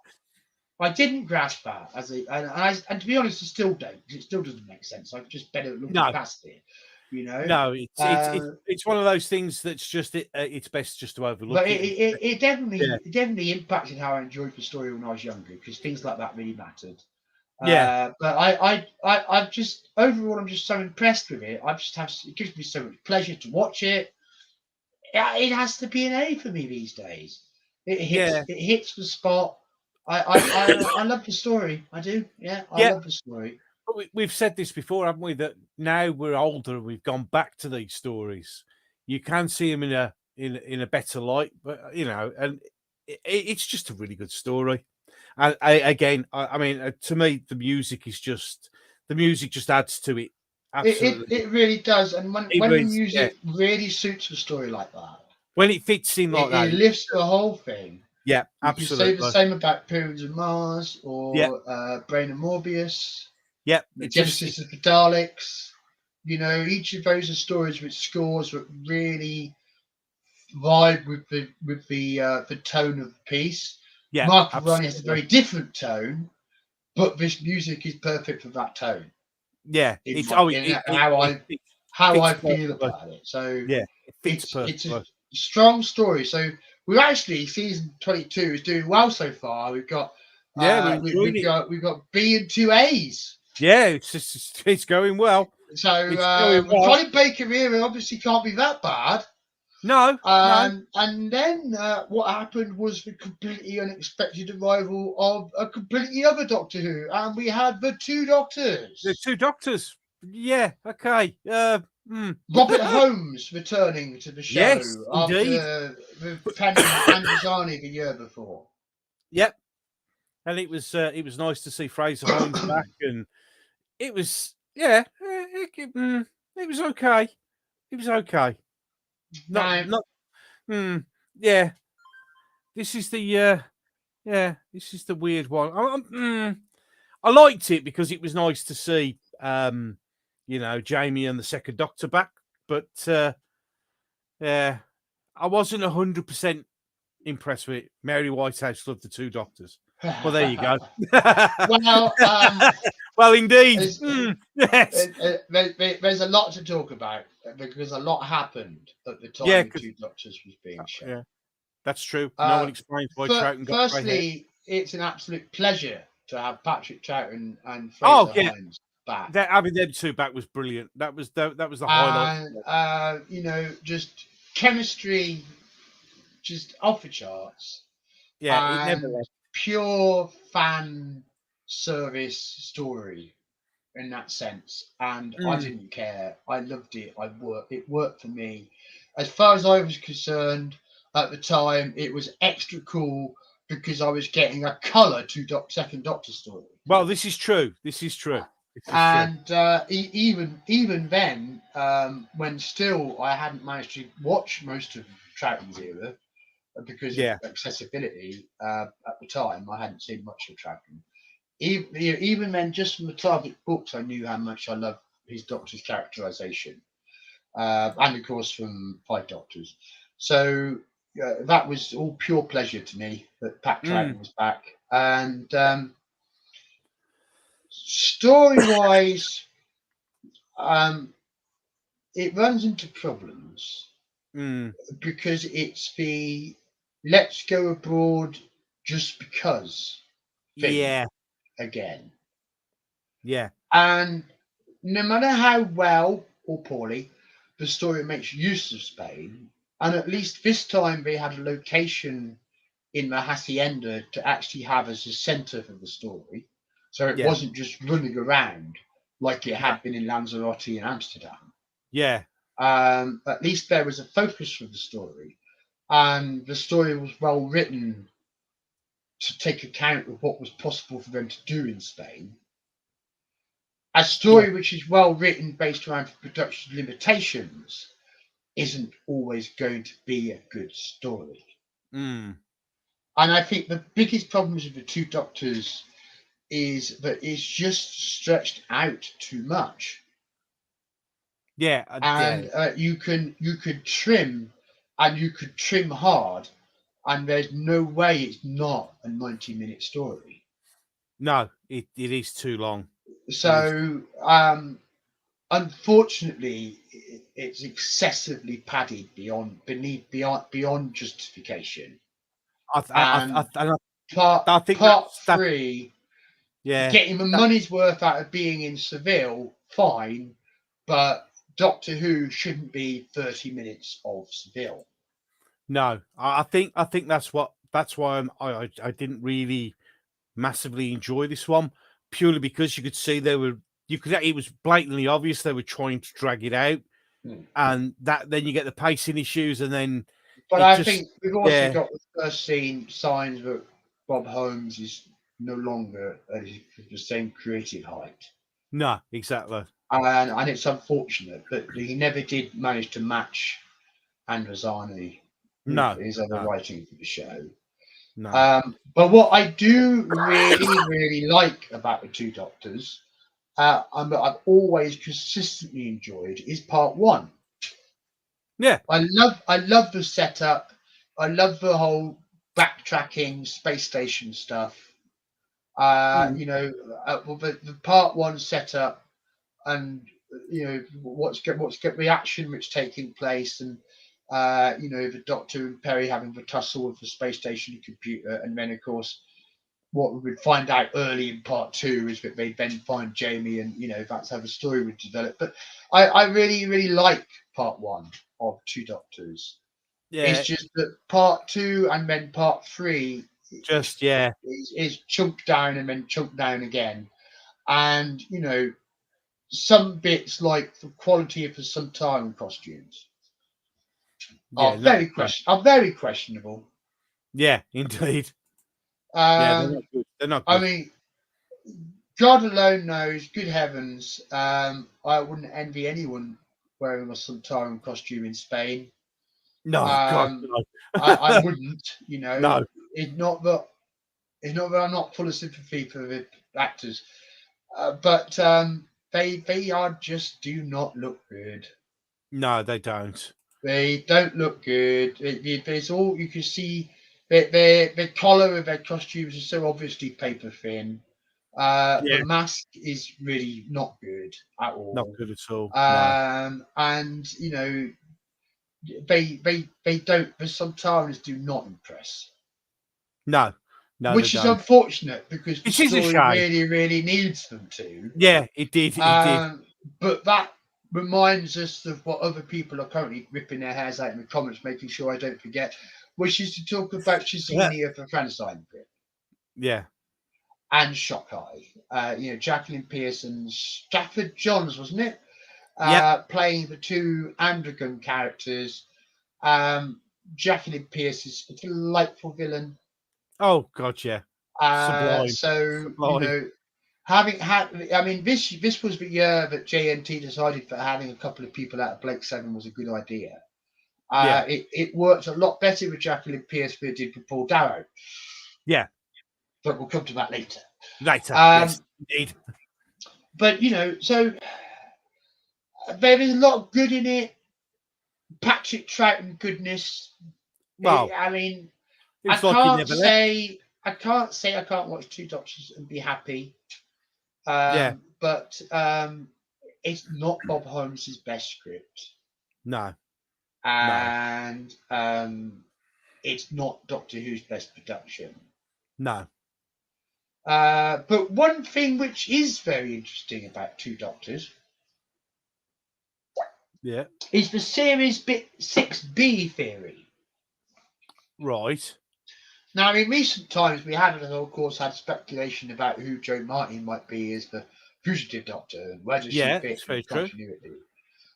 I didn't grasp that and to be honest, I still don't. It still doesn't make sense. I've just better look past it. You know. No, it's one of those things that's just it's best just to overlook. But it definitely impacted how I enjoyed the story when I was younger, because things like that really mattered. But I've just overall I'm just so impressed with it. It gives me so much pleasure to watch it. It has to be an A for me these days. It hits the spot. I love the story. I do. Yeah, I love the story. But we've said this before, haven't we? That now we're older, we've gone back to these stories. You can see them in a better light, but you know, and it's just a really good story. And I mean, to me, the music just adds to it. Absolutely, it really does. And when the music really suits the story like that, when it fits in like that, it lifts the whole thing. Yeah, absolutely. You can say the same about Periods of Mars or Brain of Morbius. Yeah, the Genesis of the Daleks. You know, each of those are stories with scores that really vibe with the tone of the piece. Yeah, Mark Varani has a very different tone, but this music is perfect for that tone. Yeah, how I feel about it. So yeah, it's a strong story. So we're actually, season 22 is doing well so far. We've got we've got B and 2 A's. Yeah, it's going well. So Colin Baker here obviously can't be that bad. No. And then what happened was the completely unexpected arrival of a completely other Doctor Who, and we had the two Doctors. The two Doctors. Yeah. Okay. Robert Holmes returning to the show after indeed. the Pandizani the year before. Yep. and it was nice to see Fraser Hines back, and it was it was okay. It was okay. Now, Not yeah. This is the this is the weird one. I liked it because it was nice to see Jamie and the second Doctor back, but yeah, I wasn't 100% impressed with it. Mary Whitehouse loved the two Doctors. Well, there you go. well, well, indeed. Yes. there's a lot to talk about because a lot happened at the Yeah, time the two Doctors was being shown. yeah, that's true. No one explains why Troughton got grey hair. Firstly, it's an absolute pleasure to have Patrick Troughton and Oh, Fraser yeah. Hines back. Having them two back was brilliant. That was the highlight. And just chemistry, just off the charts. Yeah, it never And left. pure fan service story in that sense. And I didn't care. I loved it. It worked for me. As far as I was concerned at the time, it was extra cool because I was getting a colour to second Doctor story. Well, this is true. This is true. And even then, when still I hadn't managed to watch most of Troughton's era because of accessibility at the time, I hadn't seen much of Troughton. Even then, just from the target books, I knew how much I loved his Doctor's characterization, and of course from Five Doctors. So that was all pure pleasure to me that Pat Troughton was back. And story-wise, it runs into problems because it's the let's go abroad just because thing again. Yeah. And no matter how well or poorly the story makes use of Spain, and at least this time they had a location in the Hacienda to actually have as a centre for the story. So it wasn't just running around like it had been in Lanzarote and Amsterdam. Yeah. At least there was a focus for the story, and the story was well written to take account of what was possible for them to do in Spain. A story which is well written based around production limitations isn't always going to be a good story. And I think the biggest problems with the two Doctors is that it's just stretched out too much. Yeah, and you could trim, and you could trim hard, and there's no way it's not a 90-minute story. No, it is too long. So unfortunately, it's excessively padded beyond justification. Part three, getting the money's worth out of being in Seville, fine, but Doctor Who shouldn't be 30 minutes of Seville. No, I think that's why I didn't really massively enjoy this one, purely because you could see it was blatantly obvious they were trying to drag it out, and then you get the pacing issues, and then. But I think we've also got the first scene signs that Bob Holmes is no longer at the same creative height. No, exactly. And it's unfortunate, but he never did manage to match Androzani with his other writing for the show. No. But what I do really, really like about the two Doctors, and that I've always consistently enjoyed, is part one. Yeah, I love the setup. I love the whole backtracking space station stuff. The part one setup, and what's the action which taking place, and the Doctor and Perry having the tussle with the space station computer, and then of course what we would find out early in part two is that they then find Jamie, and that's how the story would develop. But I really, really like part one of Two Doctors. Yeah, it's just that part two and then part three is chunked down and then chunked down again, and some bits like the quality of the Suntaran costumes are very questionable. Yeah, indeed. Yeah, they're not good. They're not good. I mean, God alone knows, good heavens, I wouldn't envy anyone wearing a Suntaran costume in Spain. No, God, no. I wouldn't, No. It's not that I'm not full of sympathy for the actors, but they are just do not look good. No, they don't. They don't look good. There's all you can see. The collar of their costumes is so obviously paper thin. Yeah. The mask is really not good at all. Not good at all. No. And they don't. The Suntarans do not impress. No. No, Which they is don't. unfortunate because the It is a story shame. really, really needs them to. Yeah, it did. It did. But that reminds us of what other people are currently ripping their hairs out in the comments, making sure I don't forget, which is to talk about Shazini of the Frankenstein bit Yeah. and Shockeye. Jacqueline Pearson's Stafford Johns, wasn't it? Yeah. Playing the two Androgon characters. Jacqueline Pearce is a delightful villain. Oh God, yeah. Sublime. So Sublime. having had, this was the year that JNT decided that having a couple of people out of Blake Seven was a good idea. Yeah. It worked a lot better with Jacqueline Pearce than it did with Paul Darrow. Yeah. But we'll come to that later. Later. Yes, indeed. But so there is a lot of good in it. Patrick Troughton goodness. Well, I can't say I can't watch Two Doctors and be happy. Yeah. But it's not Bob Holmes' best script. No. And it's not Doctor Who's best production. No. But one thing which is very interesting about Two Doctors, is the series bit 6B theory. Right. Now, in recent times, we have, of course, had speculation about who Jo Martin might be as the fugitive Doctor and where does she fit in continuity.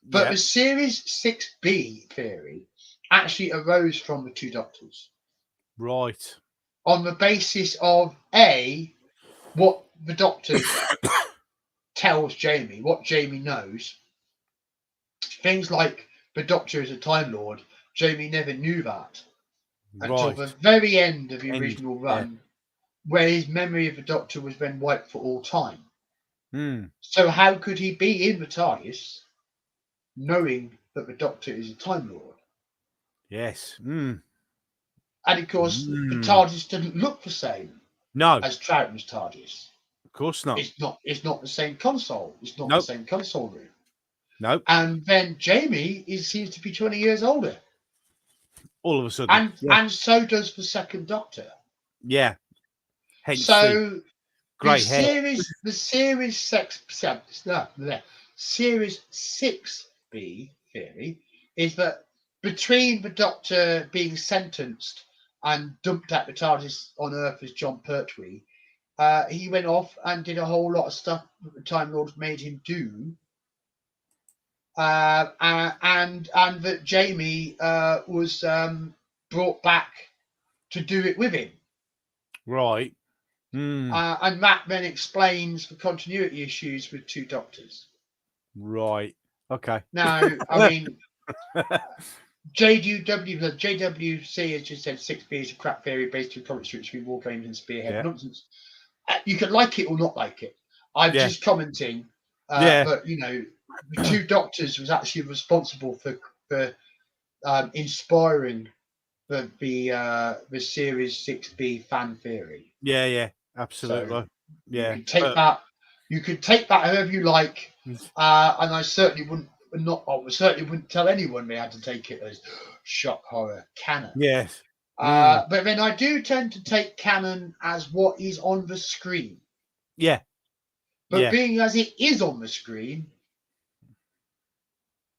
But the series 6B theory actually arose from the Two Doctors. Right. On the basis of what the Doctor tells Jamie, what Jamie knows. Things like the Doctor is a Time Lord, Jamie never knew that until the very end of the original run, where his memory of the Doctor was then wiped for all time. So how could he be in the TARDIS knowing that the Doctor is a Time Lord? Yes. And of course, the TARDIS didn't look the same as Troughton's TARDIS. Of course not. It's not the same console. It's not the same console room. Nope. And then Jamie seems to be 20 years older. All of a sudden. And so does the second Doctor. Yeah. Hence so grey hair. The series 6B theory is that between the Doctor being sentenced and dumped at the TARDIS on Earth as John Pertwee, he went off and did a whole lot of stuff that the Time Lords made him do. And that Jamie was brought back to do it with him. Right. And that then explains the continuity issues with Two Doctors. Right. Okay. Now, JWC has just said 6B is a crap theory based on comic strips with war games and spearhead nonsense. You can like it or not like it. I'm just commenting. But, the Two Doctors was actually responsible for inspiring the series 6B fan theory. Yeah, absolutely. So you could take that however you like, and I certainly wouldn't tell anyone they had to take it as shock horror canon. Yes. But then I do tend to take canon as what is on the screen. Yeah. But being as it is on the screen,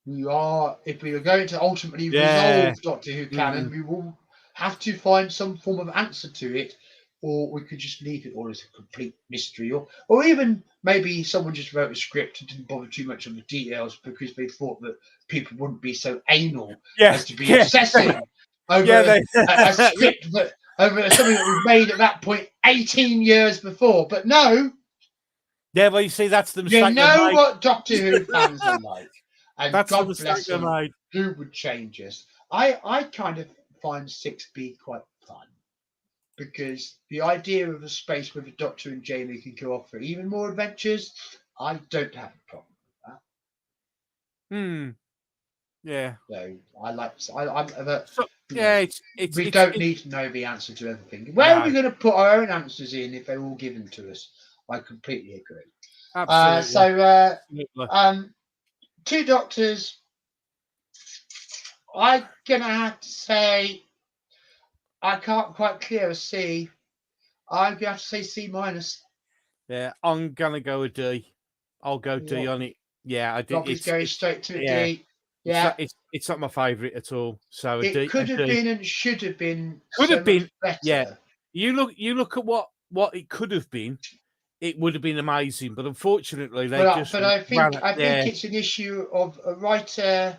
if we are going to ultimately resolve Doctor Who canon, we will have to find some form of answer to it, or we could just leave it all as a complete mystery, or even maybe someone just wrote a script and didn't bother too much on the details because they thought that people wouldn't be so anal as to be obsessing over a over something that was made at that point 18 years before. But no, Yeah, well, you see, that's the mistake you they know made. what Doctor Who fans are like. And That's the God mistake bless they them, made. who would change us? I kind of find 6B quite fun. Because the idea of a space where the Doctor and Jamie can go off for even more adventures, I don't have a problem with that. Yeah. So I'm So, yeah, it's we it's don't it, need to know the answer to everything. Where are we no, going to put our own answers in if they're all given to us? I completely agree. absolutely. Absolutely. Two Doctors. I'm gonna have to say I can't quite clear a C. I'm gonna have to say C minus. Yeah, I'm gonna go a D. I'll go D What? on it. Yeah, I did. Gobby's going straight to a Yeah, D. Yeah. it's not my favourite at all. So a It D. A could have D been and should have been could so have much been. Yeah, better. you look at what it could have been. It would have been amazing, but unfortunately, they just But I ran. think Yeah, it's an issue of a writer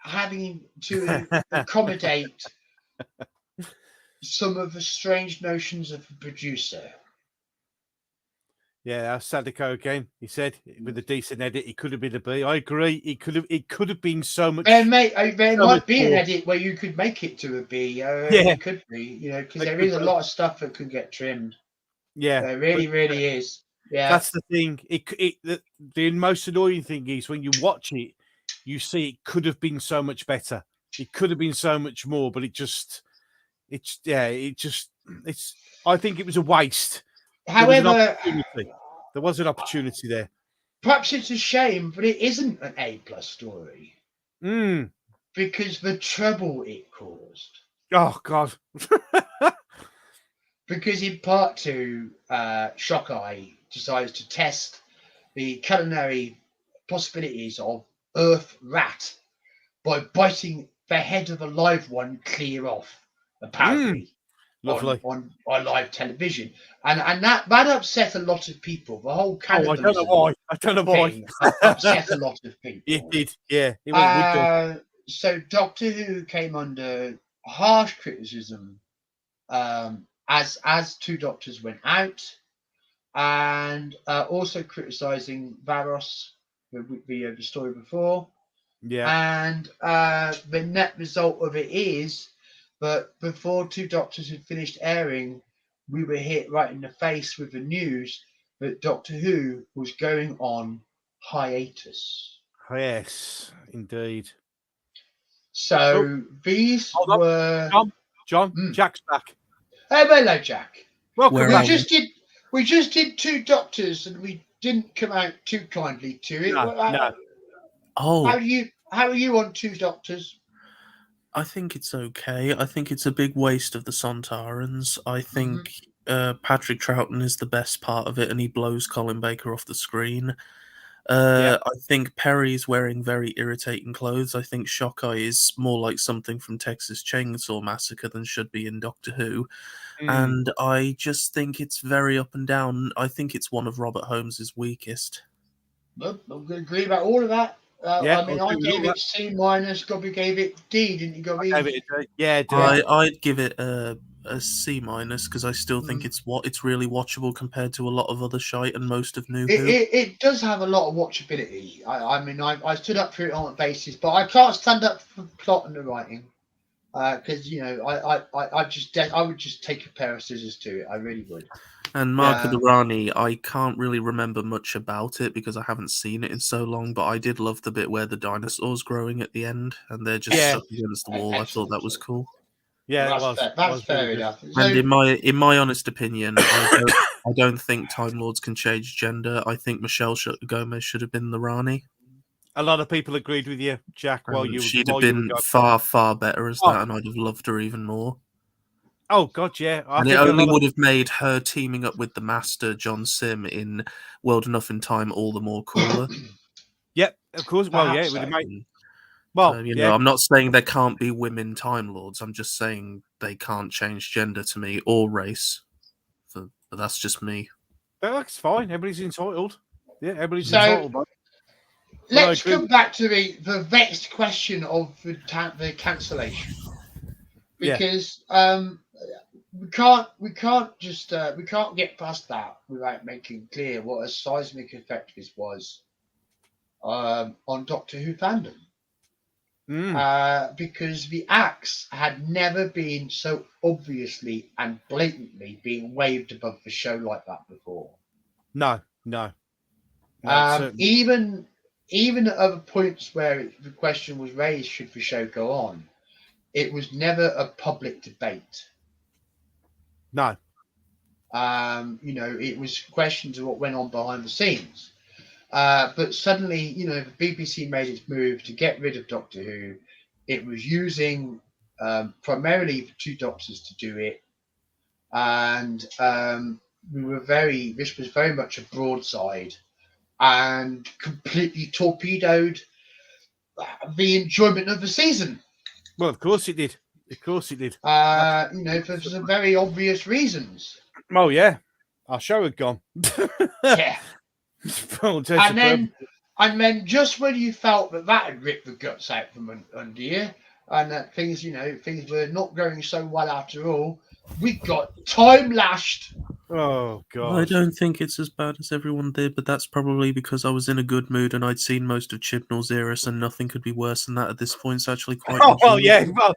having to accommodate some of the strange notions of a producer. yeah. That's Sadako again. He said with a decent edit, it could have been a B. I agree. It could have been so much. There So much might be an more. edit where you could make it to a B. Yeah, It could be, because it there could is a be. lot of stuff that could get trimmed. Yeah, There but really is. Yeah. that's the thing. The most annoying thing is when you watch it, you see it could have been so much better. It could have been so much more, but it's. I think it was a waste. There was an However, opportunity. There was an opportunity there. perhaps it's a shame, but it isn't an A+ story Mm. because the trouble it caused. Oh God. Because in part two, Shockeye decides to test the culinary possibilities of Earth rat by biting the head of a live one clear off, apparently, Lovely. on live television. And that upset a lot of people. The whole Oh, I don't know cannibalism why. I don't know why. thing upset a lot of people. It did. Yeah, it would do. So Doctor Who came under harsh criticism as Two Doctors went out, and also criticizing Varos, the story before. Yeah. And the net result of it is that before Two Doctors had finished airing, we were hit right in the face with the news that Doctor Who was going on hiatus. Yes, indeed. So these Hold on. were John, Jack's back. Oh, hello, Jack. Welcome Where back. We just did Two Doctors, and we didn't come out too kindly to it. No. Oh, How are you on Two Doctors? I think it's okay. I think it's a big waste of the Sontarans. I think Patrick Troughton is the best part of it, and he blows Colin Baker off the screen. I think Perry's wearing very irritating clothes. I think Shockeye is more like something from Texas Chainsaw Massacre than should be in Doctor Who. And I just think it's very up and down. I think it's one of Robert Holmes's weakest. Well, I'm going to agree about all of that. I gave it C minus. Gobby gave it D, didn't you, Gobby? I gave it a D. Yeah, D. I'd give it a C minus because I still think it's really watchable compared to a lot of other shite and most of New Who. It does have a lot of watchability. I stood up for it on a basis, but I can't stand up for the plot and the writing because I would just take a pair of scissors to it. I really would. And Mark of the Rani, I can't really remember much about it because I haven't seen it in so long, but I did love the bit where the dinosaurs growing at the end and they're just stuck against the wall. Excellent. I thought that was cool. Yeah, that's fair enough. And in my honest opinion, I don't think Time Lords can change gender. I think Michelle Gomez should have been the Rani. A lot of people agreed with you, Jack. She'd have been far better as that, and I'd have loved her even more. Oh God, yeah. And it only would have made her teaming up with the Master John Sim in World Enough in Time all the more cooler. Yep, of course. Well, yeah, it would have made. Well, I'm not saying there can't be women Time Lords. I'm just saying they can't change gender to me or race. But that's just me. That's fine. Everybody's entitled. Yeah, everybody's entitled. But let's come back to the vexed question of the cancellation. Because we can't get past that without making clear what a seismic effect this was on Doctor Who fandom. Because the axe had never been so obviously and blatantly being waved above the show like that before. No. Even at other points where the question was raised, should the show go on, it was never a public debate. No. It was questions of what went on behind the scenes. But suddenly, the BBC made its move to get rid of Doctor Who. It was using primarily the two doctors to do it. And this was very much a broadside and completely torpedoed the enjoyment of the season. Well, of course it did. For some very obvious reasons. Oh, yeah. Our show had gone. Yeah. And then just when you felt that had ripped the guts out from under you, and that things were not going so well after all, we got time lashed. Oh god! I don't think it's as bad as everyone did, but that's probably because I was in a good mood and I'd seen most of Chibnall's era, so nothing could be worse than that at this point. It's actually quite. Oh well, yeah. Well,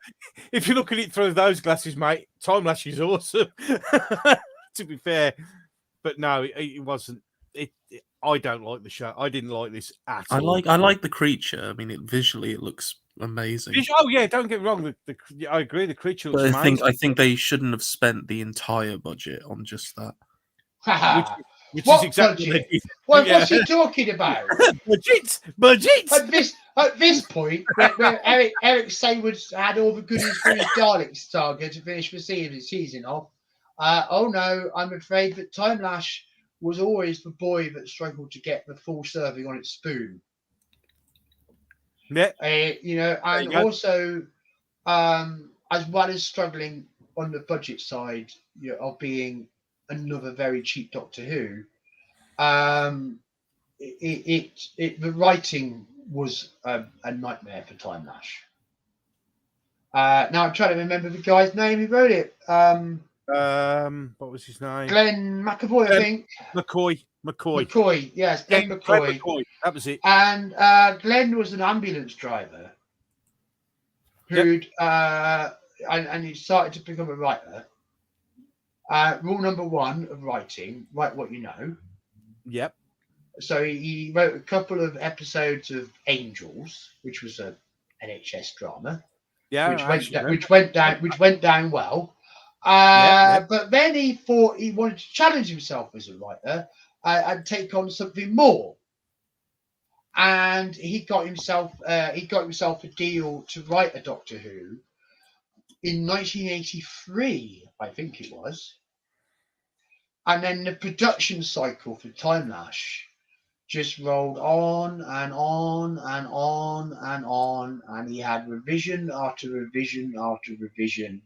if you look at it through those glasses, mate, time lash is awesome. To be fair, but no, it wasn't. I don't like the show. I didn't like this at all. I like the creature. I mean, visually it looks amazing. Oh yeah, don't get me wrong. I agree. The creature looks amazing. I think they shouldn't have spent the entire budget on just that. which is exactly what's he talking about? budget. At this point, where Eric Saywood had all the goodies for his Daleks saga to finish the season off. Oh no, I'm afraid that Time Lash was always the boy that struggled to get the full serving on its spoon. Yeah. And also, as well as struggling on the budget side of being another very cheap Doctor Who, the writing was a nightmare for Time Lash. Now I'm trying to remember the guy's name who wrote it. What was his name? Glenn McAvoy, I think. McCoy, yes, Glenn McCoy. That was it. And Glenn was an ambulance driver who'd and he started to become a writer. Rule number 1 of writing: write what you know. Yep. So he wrote a couple of episodes of Angels, which was a NHS drama. Yeah, which went down well. But then he thought he wanted to challenge himself as a writer and take on something more. And he got himself a deal to write a Doctor Who in 1983, I think it was. And then the production cycle for Time Lash just rolled on and on and on and on, and he had revision after revision after revision.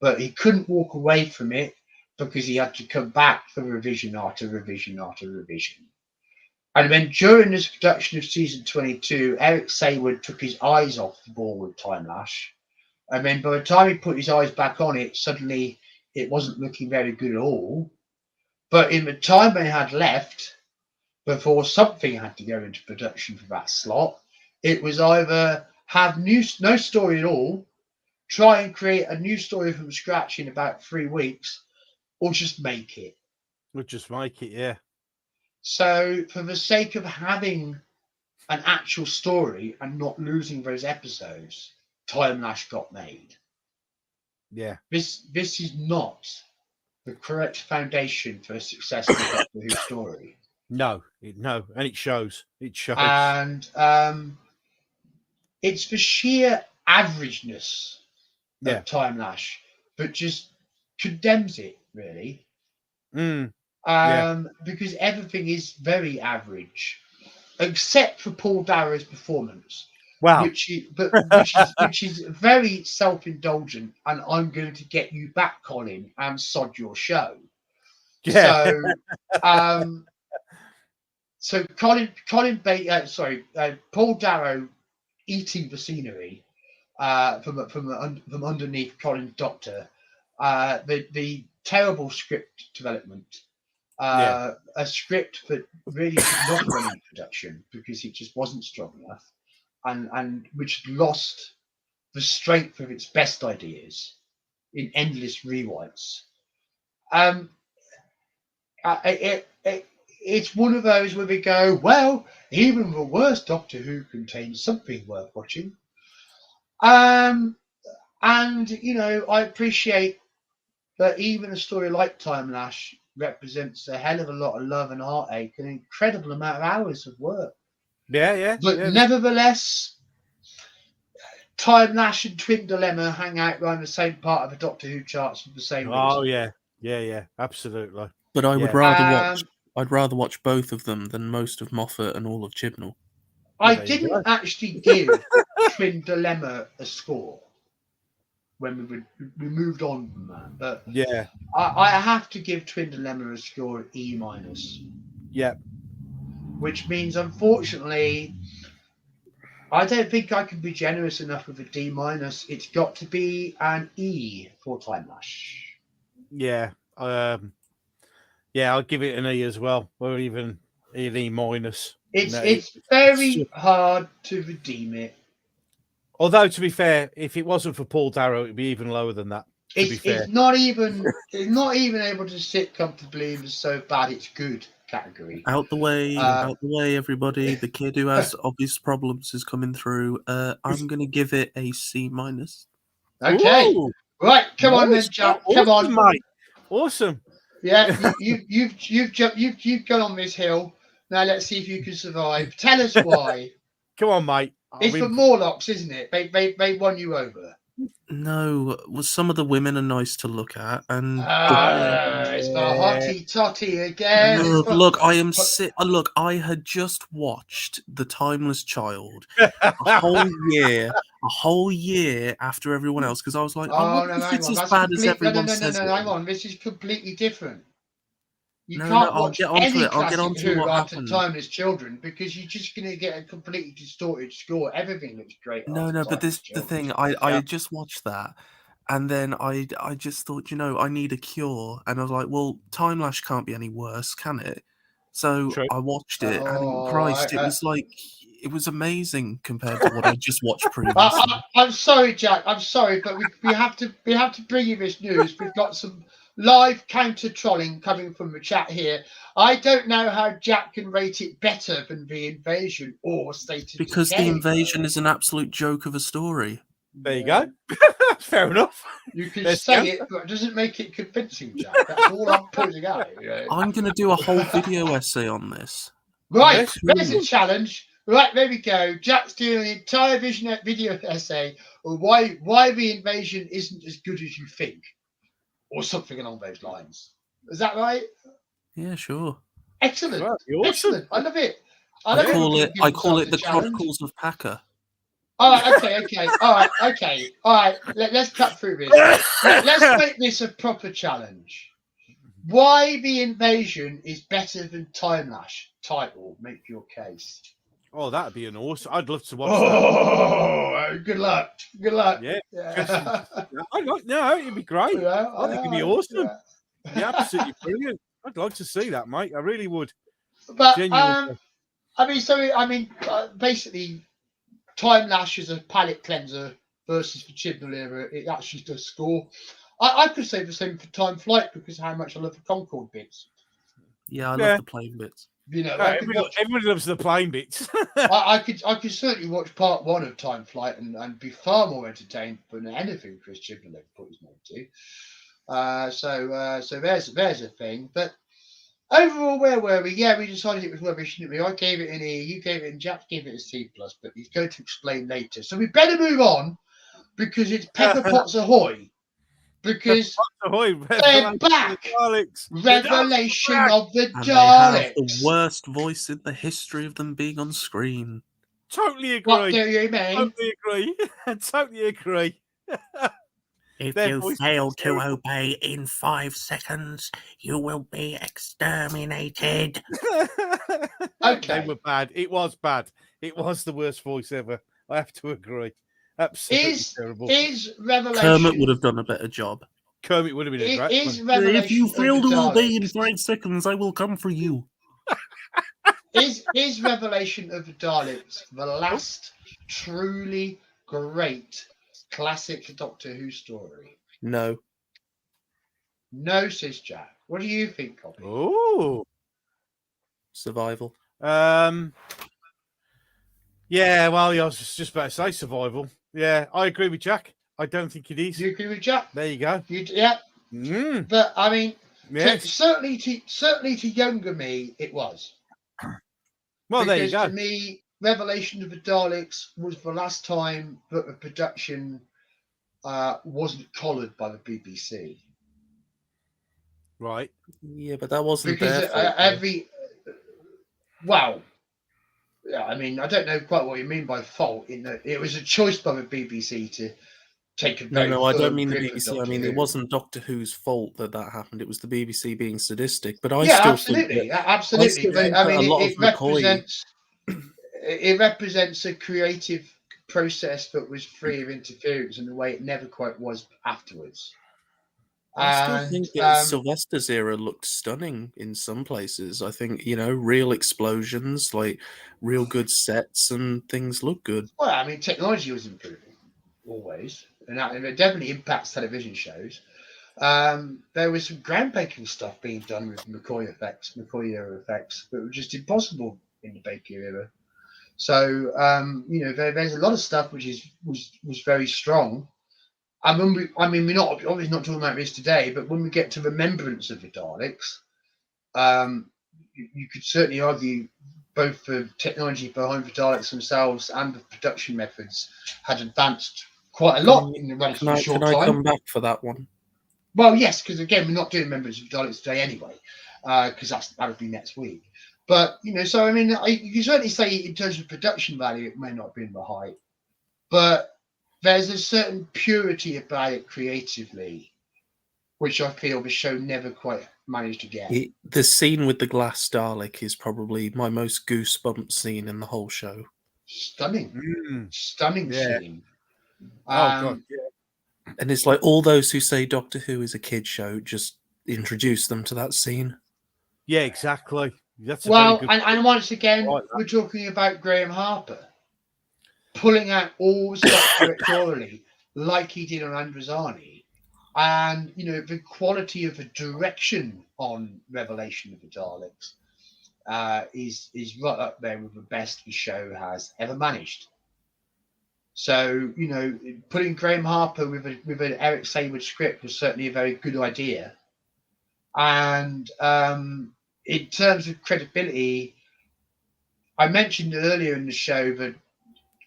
But he couldn't walk away from it because he had to come back for revision after revision after revision. And then during this production of season 22, Eric Saywood took his eyes off the ball with Time Lash. And then by the time he put his eyes back on it, suddenly it wasn't looking very good at all. But in the time they had left, before something had to go into production for that slot, it was either have no story at all, try and create a new story from scratch in about 3 weeks, or just make it. Yeah. So for the sake of having an actual story and not losing those episodes, Time Lash got made. Yeah. This is not the correct foundation for a successful Doctor Who story. No, and it shows. And it's the sheer averageness of Time Lash, but just condemns it, really. Because everything is very average, except for Paul Darrow's performance. Wow. Which is very self-indulgent, and I'm going to get you back, Colin, and sod your show. Yeah. So Colin Baker, Paul Darrow eating the scenery from underneath Colin's doctor the terrible script development, a script that really should not have gone into production because it just wasn't strong enough, and which lost the strength of its best ideas in endless rewrites. It's one of those where we go, well, even the worst Doctor Who contains something worth watching. And I appreciate that even a story like Time Lash represents a hell of a lot of love and heartache, an incredible amount of hours of work. Yeah. But nevertheless, Time Lash and Twin Dilemma hang out around the same part of the Doctor Who charts for the same reason. Oh yeah, absolutely. But I would I'd rather watch both of them than most of Moffat and all of Chibnall. I didn't actually give Twin Dilemma a score when we moved on from that, but yeah, I have to give Twin Dilemma a score of E-. Yeah. Which means, unfortunately, I don't think I can be generous enough with a D-. It's got to be an E for Time Lash. Yeah. I'll give it an E as well, or even an E-. It's very hard to redeem it. Although, to be fair, if it wasn't for Paul Darrow, it'd be even lower than that. It's not even able to sit comfortably in the so bad it's good category. Out the way, everybody. The kid who has obvious problems is coming through. I'm going to give it a C-. Okay. Ooh, right, come on then, Jack. Come on, mate. Awesome. Yeah, you've gone on this hill. Now let's see if you can survive. Tell us why. Come on, mate. It's for Morlocks, isn't it? They won you over. No, well, some of the women are nice to look at, and it's the hottie totty again. Look, I am Look, I had just watched The Timeless Child a whole year after everyone else because I was like, it's as bad as everyone says. No, hang on, this is completely different. You can't watch I'll get onto any it. I'll get classic onto Who what after happened. Timeless Children because you're just going to get a completely distorted score. Everything looks great. No, but the thing, I just watched that, and then I just thought, I need a cure, and I was like, well, Time Lash can't be any worse, can it? So I watched it, and Christ, it was amazing compared to what I just watched previously. I'm sorry, Jack. I'm sorry, but we have to bring you this news. We've got some live counter trolling coming from the chat here. I don't know how Jack can rate it better than The Invasion or State of because Decay. The Invasion is an absolute joke of a story. There you go. Fair enough. You can say it, but it doesn't make it convincing, Jack. That's all I'm putting out. I'm going to do a whole video essay on this. Right, there's a challenge. Right, there we go. Jack's doing an entire video essay on why The Invasion isn't as good as you think. Or something along those lines. Is that right? Yeah, sure. Excellent. Right, awesome. Excellent. I love it. I call it the Chronicles of Packer. All right, okay. All right. Let's cut through this. Let's make this a proper challenge. Why The Invasion is better than Time Lash? Title, make your case. Oh, that'd be an awesome. I'd love to watch that. Good luck. Yeah. It'd be great. Yeah, I think it'd be awesome. Yeah, absolutely brilliant. I'd like to see that, mate. I really would. But genuinely. Basically, Time Lash is a palate cleanser versus the Chibnall era. It actually does score. I could say the same for Time Flight because of how much I love the Concorde bits. Yeah, I love the plane bits. Everybody loves the plane bits. I could certainly watch part one of Time Flight and be far more entertained than anything Chris Chibnall ever put his name to. So there's a thing. But overall, where were we? Yeah, we decided it was rubbish, didn't we? I gave it an E, you gave it, and Jack gave it a C+, but he's going to explain later. So we better move on because it's Pepper Potts Ahoy. Because they're back. Revelation of the Daleks. They have the worst voice in the history of them being on screen. Totally agree. What do you mean? Totally agree. If you fail to obey in 5 seconds, you will be exterminated. Okay. They were bad. It was bad. It was the worst voice ever. I have to agree. Absolutely terrible. Is Revelation... Kermit would have done a better job. Kermit would have been a great Is one. Revelation If you of the fail to obey in Daleks, 5 seconds, I will come for you. is Revelation of the Daleks the last truly great classic Doctor Who story? No. No, says Jack. What do you think, Gobby? Oh. Survival. Yeah, well, I was just about to say survival. Yeah, I agree with Jack. I don't think it is. Do you agree with Jack? There you go. Yeah, Mm, but I mean, yes. certainly to younger me, it was. Well, there you Because go. to me, Revelation of the Daleks was the last time that the production wasn't collared by the BBC. Right. Yeah, but that wasn't Because their fault. Though. well, yeah, I mean, I don't know quite what you mean by fault. In that it was a choice by the BBC to take a very No, I don't firm mean the grip of BBC. I Doctor mean, it Who. wasn't Doctor Who's fault that happened. It was the BBC being sadistic. But I Yeah, still think absolutely, that absolutely. But I mean, a lot of McCoy. it represents a creative process that was free of interference in a way it never quite was afterwards. I still And think that Sylvester's era looked stunning in some places. I think, real explosions, like real good sets and things look good. well, I mean, technology was improving always, and it definitely impacts television shows. There was some groundbreaking stuff being done with McCoy era effects, that were just impossible in the Baker era. So there's a lot of stuff which was very strong. And we're not obviously not talking about this today, but when we get to Remembrance of the Daleks, you could certainly argue both the technology behind the Daleks themselves and the production methods had advanced quite a lot in a relatively short Can I time. come back for that one? Well, yes, because again, we're not doing Remembrance of the Daleks today anyway, because that would be next week. But so I mean, you can certainly say in terms of production value, it may not have been the height, but there's a certain purity about it creatively, which I feel the show never quite managed to get. The scene with the glass Dalek is probably my most goosebump scene in the whole show. Stunning scene. God. Yeah. And it's like all those who say Doctor Who is a kid show, just introduce them to that scene. Yeah, exactly. That's well, very good and once again, like we're talking about Graham Harper pulling out all the stops directorially, like he did on Androzani, and the quality of the direction on Revelation of the Daleks is right up there with the best the show has ever managed. So putting Graham Harper with an Eric Sayward script was certainly a very good idea. And in terms of credibility, I mentioned earlier in the show that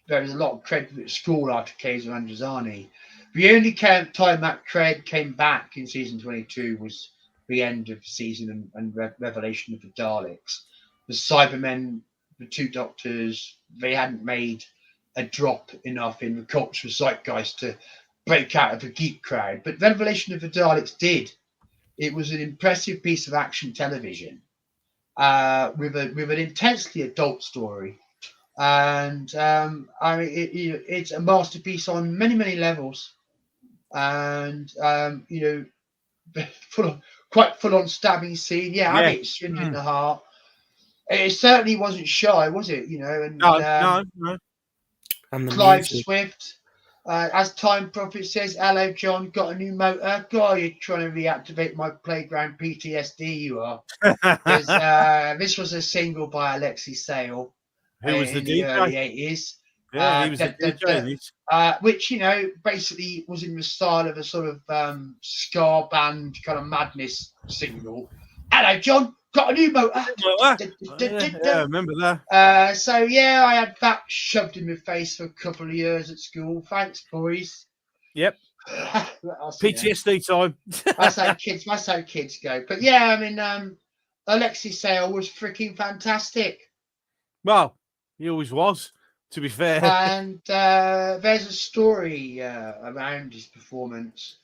there was a lot of credit at school after Kaiser Androzani. The only time that cred came back in season 22 was the end of the season and Revelation of the Daleks. The Cybermen, the two Doctors, they hadn't made a drop enough in the cultural zeitgeist to break out of the geek crowd. But Revelation of the Daleks did. It was an impressive piece of action television with an intensely adult story. And I mean, it's a masterpiece on many levels, and quite full on stabbing scene. Yeah, I mean, it's swims in the heart. It certainly wasn't shy, was it? And no. And the Clive music. Swift, as Time Prophet says, "Hello, John. Got a new motor? God, you're trying to reactivate my playground PTSD. You are." This was a single by Alexei Sale. Who was the in DJ? the early 80s. Yeah, he was the DJ. Which basically was in the style of a sort of ska band kind of madness single. Hello, John. Got a new motor. Yeah, I remember that. So yeah, I had that shoved in my face for a couple of years at school. Thanks, boys. Yep. PTSD time. That's how kids go. But yeah, I mean, Alexei Sale was freaking fantastic. Well, he always was, to be fair. And there's a story around his performance,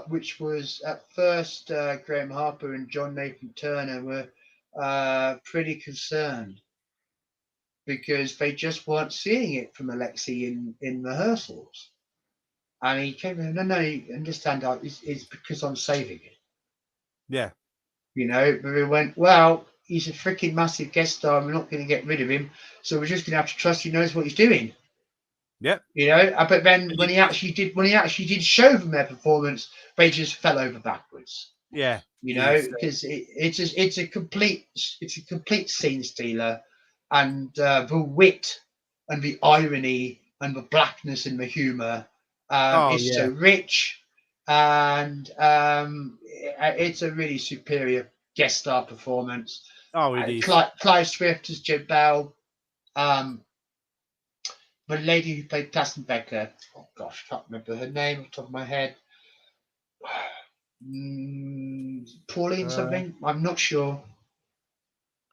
which was at first Graham Harper and John Nathan Turner were pretty concerned because they just weren't seeing it from Alexei in rehearsals. And he came in, no, you understand, it's because I'm saving it. Yeah. But we went, well, he's a freaking massive guest star. We're not going to get rid of him. So we're just going to have to trust he knows what he's doing. Yep. But then when he actually did show them their performance, they just fell over backwards. Yeah. Because it's a complete scene stealer, and the wit and the irony and the blackness and the humor is so rich, and it's a really superior guest star performance. Oh, it is. Clive Swift as Joe Bell. The lady who played Colin Baker, oh gosh, I can't remember her name off the top of my head. Pauline something, I'm not sure.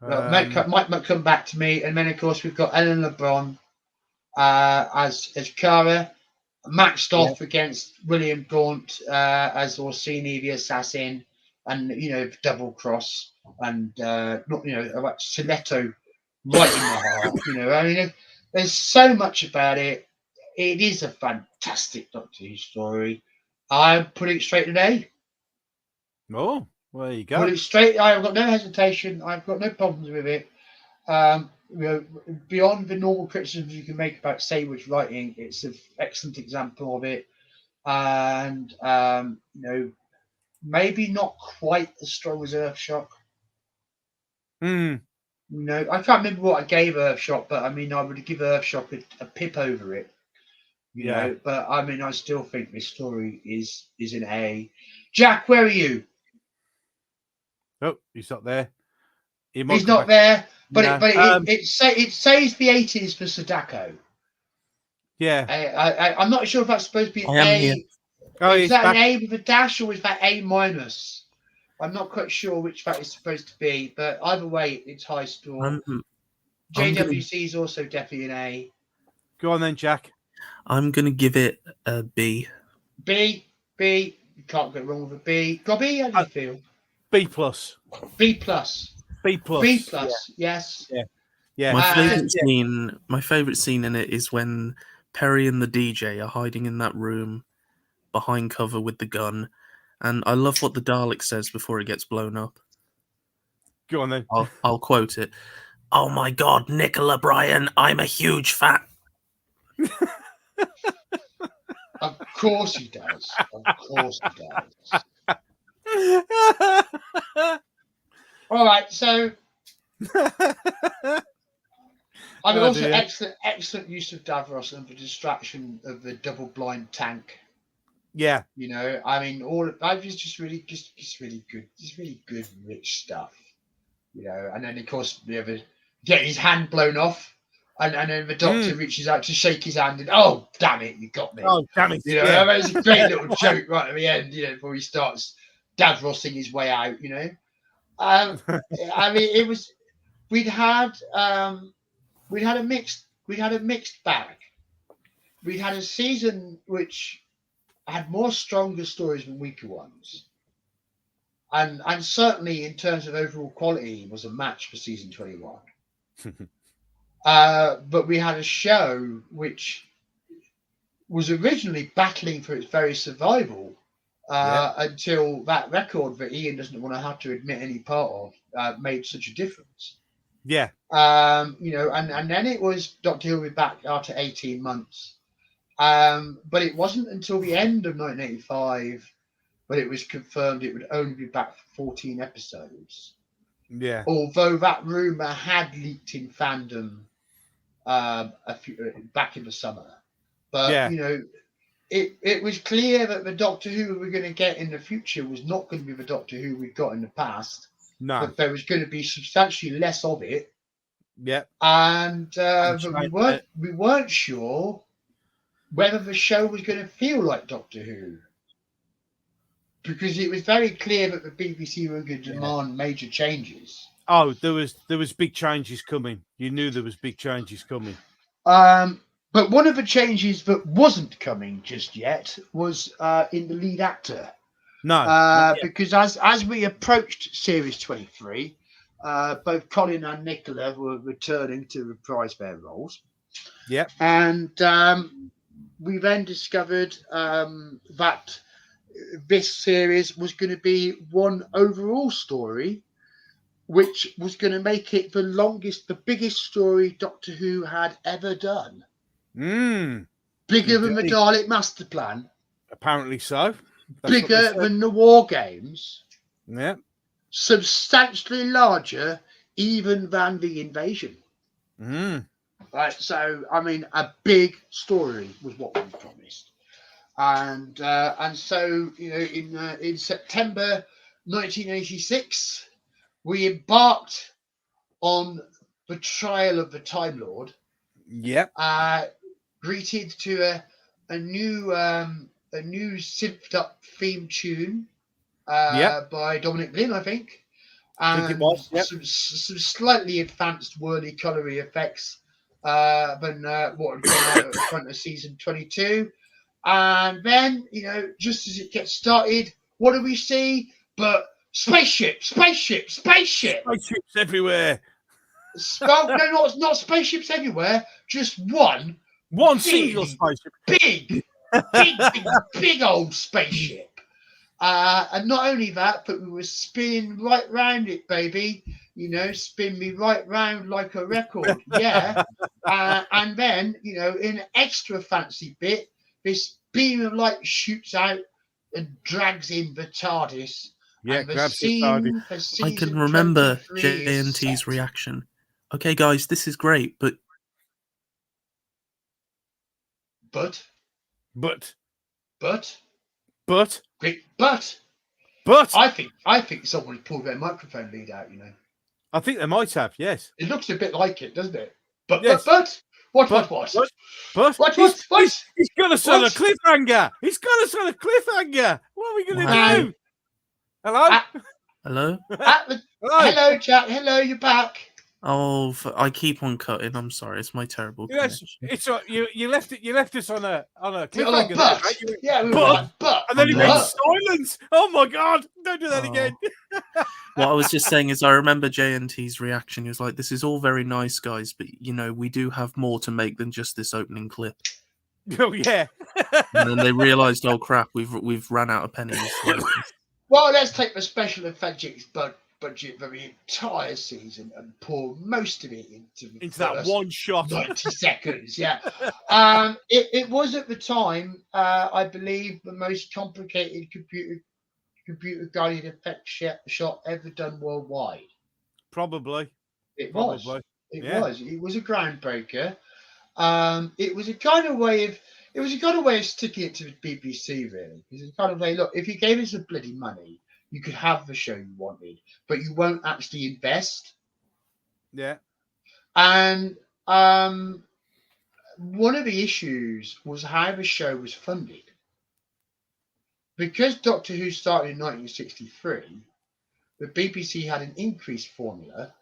Might come back to me. And then of course we've got Ellen LeBron as Kara, matched off against William Gaunt as Orsini the assassin, and double cross, and stiletto right in the heart. There's so much about it. It is a fantastic Doctor Who story. I'm putting it straight an A. Oh, well, there you go. Put it straight. I've got no hesitation. I've got no problems with it. Beyond the normal criticisms you can make about Saywood's writing, it's an excellent example of it. And maybe not quite as strong as Earthshock. I can't remember what I gave Earthshock, but I would give Earthshock a pip over it. But I still think this story is an A. Jack, where are you? Oh, he's not there. He's not there, but it says the 80s for Sadako. Yeah. I'm not sure if that's supposed to be I am here. Is that an A with a dash or is that A minus? I'm not quite sure which that is supposed to be, but either way, it's high score. JWC is also definitely an A. Go on then, Jack. I'm going to give it a B. B. You can't go wrong with a B. Gobby, how do you feel? B plus. B plus. B plus. B plus. Yes. Yeah. My favorite scene in it is when Perry and the DJ are hiding in that room behind cover with the gun, and I love what the Dalek says before it gets blown up. Go on then. I'll quote it. "Oh my God, Nicola Bryan, I'm a huge fan." Of course he does. All right, so also excellent use of Davros and the distraction of the double blind tank. Yeah. All of that is just really good. Just really good, rich stuff. And then of course getting his hand blown off, and then the Doctor reaches out to shake his hand, and oh damn it, you got me. Oh damn it. It's a great little joke right at the end, before he starts Davrosing his way out. It was we'd had a mixed bag. We'd had a season which had more stronger stories than weaker ones. And certainly in terms of overall quality was a match for season 21. But we had a show which was originally battling for its very survival until that record that Ian doesn't want to have to admit any part of made such a difference. Yeah. And then it was Doctor Who will be back after 18 months. But it wasn't until the end of 1985 but it was confirmed it would only be back for 14 episodes. Yeah. Although that rumour had leaked in fandom back in the summer. But, it was clear that the Doctor Who we were going to get in the future was not going to be the Doctor Who we got in the past. No. But there was going to be substantially less of it. Yeah. And but we weren't sure whether the show was going to feel like Doctor Who. Because it was very clear that the BBC were going to demand major changes. Oh, there was big changes coming. You knew there was big changes coming. But one of the changes that wasn't coming just yet was in the lead actor. No. Because as we approached Series 23, both Colin and Nicola were returning to reprise their roles. Yeah. And we then discovered that this series was going to be one overall story, which was going to make it the biggest story Doctor Who had ever done. Bigger than the Indeed. Dalek Master Plan. Apparently so. That's what they Bigger said. than the War Games. Yeah. Substantially larger even than the Invasion. Right, so I mean, a big story was what we promised, and so in September 1986, we embarked on the trial of the Time Lord. Yep. Greeted to a new synthed up theme tune by Dominic Glynn, I think. I think it was. Yep. Some slightly advanced whirly colory effects than what had gone out at the front of season 22. And then, just as it gets started, what do we see? But spaceships everywhere. No, not spaceships everywhere. Just one Single spaceship. Big old spaceship. And not only that, but we were spinning right round it, baby. Spin me right round like a record. Yeah. And then, in an extra fancy bit, this beam of light shoots out and drags in the TARDIS. Yeah, and the grabs the scene TARDIS. for I season can remember 23 is JNT's set. reaction. Okay, guys, this is great, but But I think someone pulled their microphone lead out. I think they might have. Yes. It looks a bit like it, doesn't it? But Yes. What? He's got us on a cliffhanger. He's got us on a cliffhanger. What are we going to do? Hello? hello? Hello? Hello, Jack. Hello, you're back. Oh, I keep on cutting. I'm sorry. It's my terrible connection. It's you left it. You left us on a cliffhanger. But. Right? Yeah, we were like, but. And then it went but. silence. Oh my god! Don't do that again. What I was just saying is, I remember JNT's reaction. He was like, "This is all very nice, guys, but we do have more to make than just this opening clip." Oh yeah. And then they realised, oh crap, we've ran out of pennies. Well, let's take the special effects budget for the entire season and pour most of it into that one shot. 90 seconds. Yeah. It was at the time, I believe, the most complicated computer guided effect shot ever done worldwide. Probably. It was a groundbreaker. It was a kind of way of sticking it to the BBC, really. It's a kind of way, look, if you gave us the bloody money, you could have the show you wanted, but you won't actually invest. Yeah. And one of the issues was how the show was funded. Because Doctor Who started in 1963, the BBC had an increased formula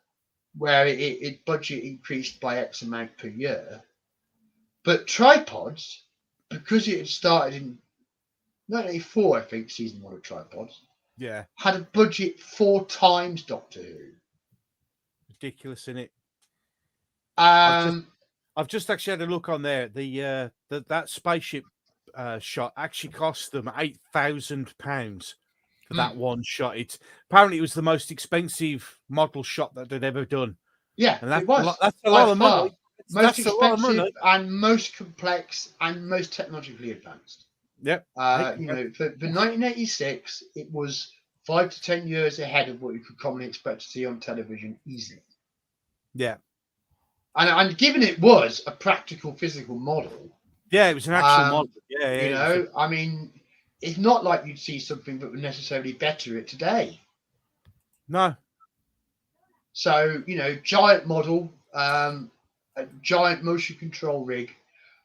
where it budget increased by X amount per year. But Tripods, because it had started in 1984, I think, season 1 of Tripods, had a budget 4 times Doctor Who. Ridiculous, isn't it? Um, I've just actually had a look on there. That spaceship shot actually cost them £8,000 for that one shot. Apparently it was the most expensive model shot that they'd ever done. Yeah, and that's it was. That's a lot of money. Most expensive and most complex and most technologically advanced. Yep. For 1986, it was 5 to 10 years ahead of what you could commonly expect to see on television easily. Yeah. And given it was a practical physical model. Yeah, it was an actual model. Yeah. I mean, it's not like you'd see something that would necessarily better it today. No. So, giant model, a giant motion control rig.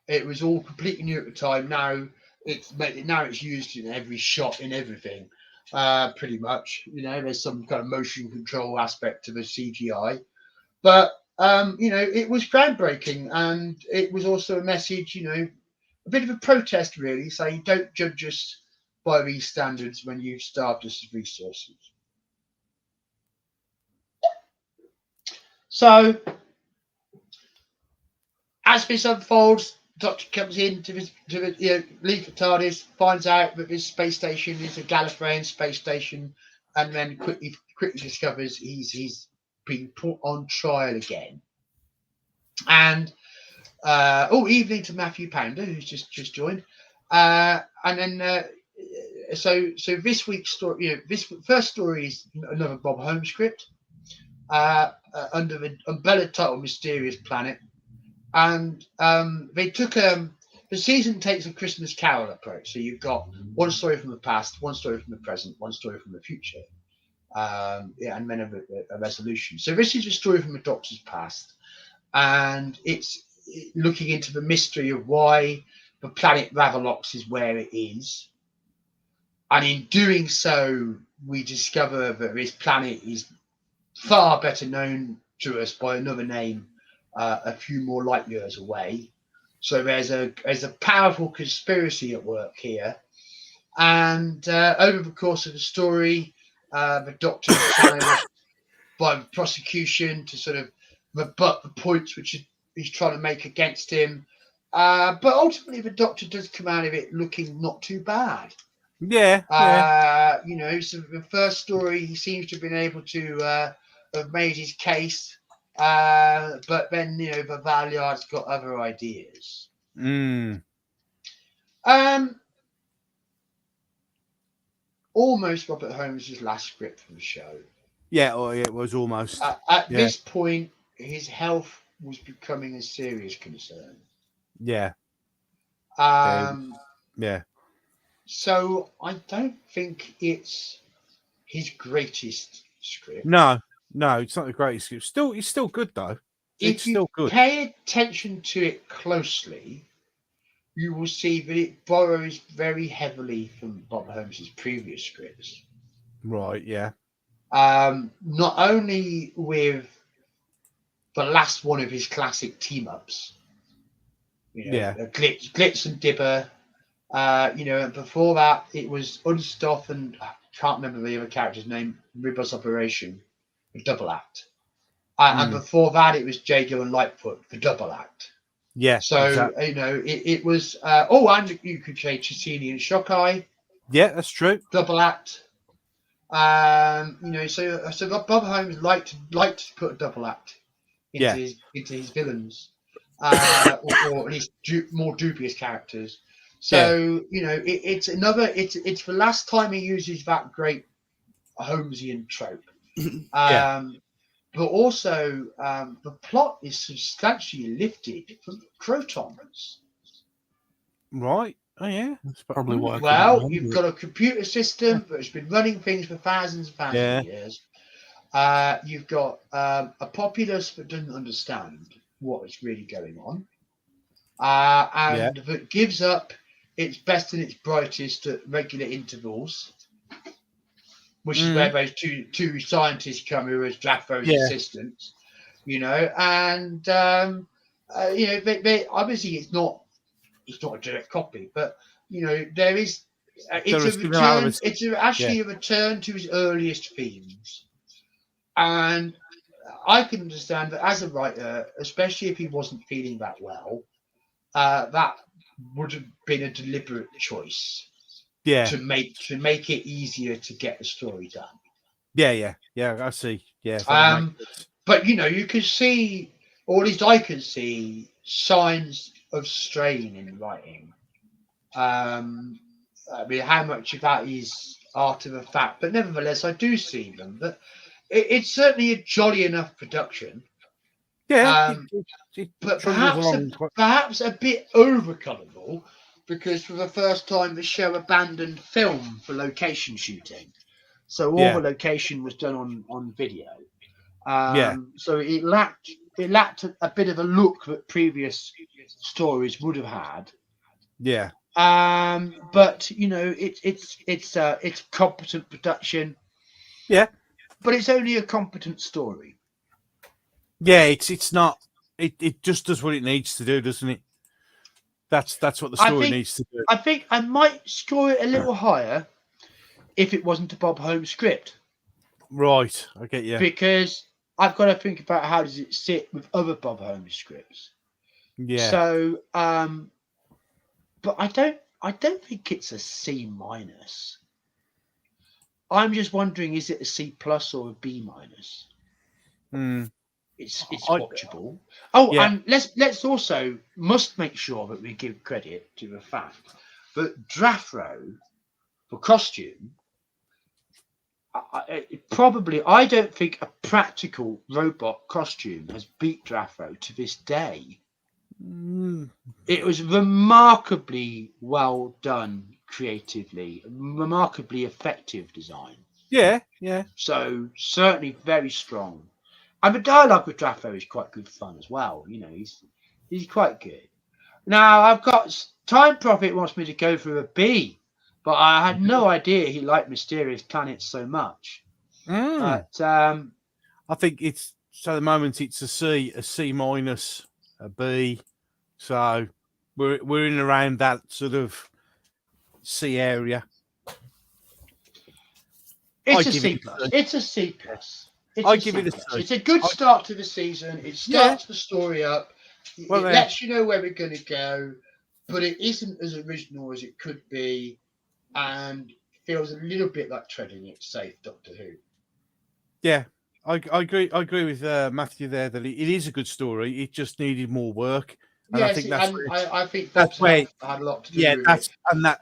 It was all completely new at the time. Now it's used in every shot, in everything, pretty much. There's some kind of motion control aspect to the CGI, but it was groundbreaking, and it was also a message, a bit of a protest, really, saying don't judge us by these standards when you've starved us of resources. So, as this unfolds, Doctor comes in to leave the TARDIS, finds out that this space station is a Gallifreyan space station, and then quickly discovers he's been put on trial again. And evening to Matthew Pounder, who's just joined. And then so this week's story, this first story is another Bob Holmes script under the umbrella title Mysterious Planet. And they took the season takes a Christmas Carol approach. So you've got one story from the past, one story from the present, one story from the future, and then a resolution. So this is a story from the Doctor's past, and it's looking into the mystery of why the planet Ravalox is where it is. And in doing so, we discover that this planet is far better known to us by another name, a few more light years away. So there's a powerful conspiracy at work here, and over the course of the story, the Doctor is challenged by the prosecution to sort of rebut the points which he's trying to make against him. But ultimately, the Doctor does come out of it looking not too bad. Yeah. So the first story, he seems to have been able to have made his case. But then, the Valeyard's got other ideas. Almost Robert Holmes' last script for the show. Yeah, it was almost. At this point, his health was becoming a serious concern. Yeah. Yeah. So I don't think it's his greatest script. No, it's not the greatest script. It's still good though. It's still good. If you pay attention to it closely, you will see that it borrows very heavily from Bob Holmes' previous scripts. Right, yeah. Not only with the last one of his classic team-ups, Glitz and Dibber, and before that it was Unstoff and I can't remember the other character's name, Ribos Operation, the double act. And before that it was Jago and Lightfoot, the double act. Yeah. So, exactly. it was, and you could say Cassini and Shockeye. Yeah, that's true. Double act. So Bob Holmes liked to put a double act into his villains, or at least more dubious characters. So it's the last time he uses that great Holmesian trope. But also the plot is substantially lifted from Crotons. Right. Oh yeah. That's probably why. Well, you've got a computer system that's been running things for thousands and thousands of years. You've got a populace that doesn't understand what is really going on, and that gives up its best and its brightest at regular intervals, which is where those two scientists come who are Drafo's assistants, and they obviously it's not a direct copy, but there is it's actually a return to his earliest themes, and I can understand that as a writer, especially if he wasn't feeling that well, that would have been a deliberate choice. Yeah. To make it easier to get the story done. Yeah. I see. Yeah. But you can see, or at least I can see, signs of strain in the writing. I mean, how much of that is art of the fact, but nevertheless, I do see them. But it's certainly a jolly enough production. Yeah. But perhaps a bit overcolourful. Because for the first time, the show abandoned film for location shooting. So all the location was done on video. So it lacked a bit of a look that previous stories would have had. Yeah. But it's competent production. Yeah. But it's only a competent story. Yeah, it's not. It just does what it needs to do, doesn't it? That's what the story needs to do. I think I might score it a little higher if it wasn't a Bob Holmes script. Right, I get you. Because I've got to think about how does it sit with other Bob Holmes scripts. Yeah. So, but I don't think it's a C minus. I'm just wondering, is it a C plus or a B minus? Mm. It's I, watchable. Oh, yeah. and let's also must make sure that we give credit to the fact that Draffro for costume. I don't think a practical robot costume has beat Draffro to this day. Mm. It was remarkably well done creatively, remarkably effective design. Yeah. Yeah. So certainly very strong. And the dialogue with Draffo is quite good fun as well. You know, he's quite good. Now I've got Time Prophet wants me to go for a B, but I had no idea he liked Mysterious Planets so much. Mm. But I think it's so. At the moment, it's a C minus, a B. So we're in around that sort of C area. it's I a give it C a plus. C. It's a C plus. It's I a give C it a plus. C. It's a good start to the season. It Yeah. starts the story up. Well, It lets you know where we're going to go, but it isn't as original as it could be, and feels a little bit like treading it safe. Doctor Who. yeah. I agree. I agree with Matthew there that it is a good story. It just needed more work, and I Yes, think that's and where I think that's Bob's where health had a lot to do yeah, with that's it. and that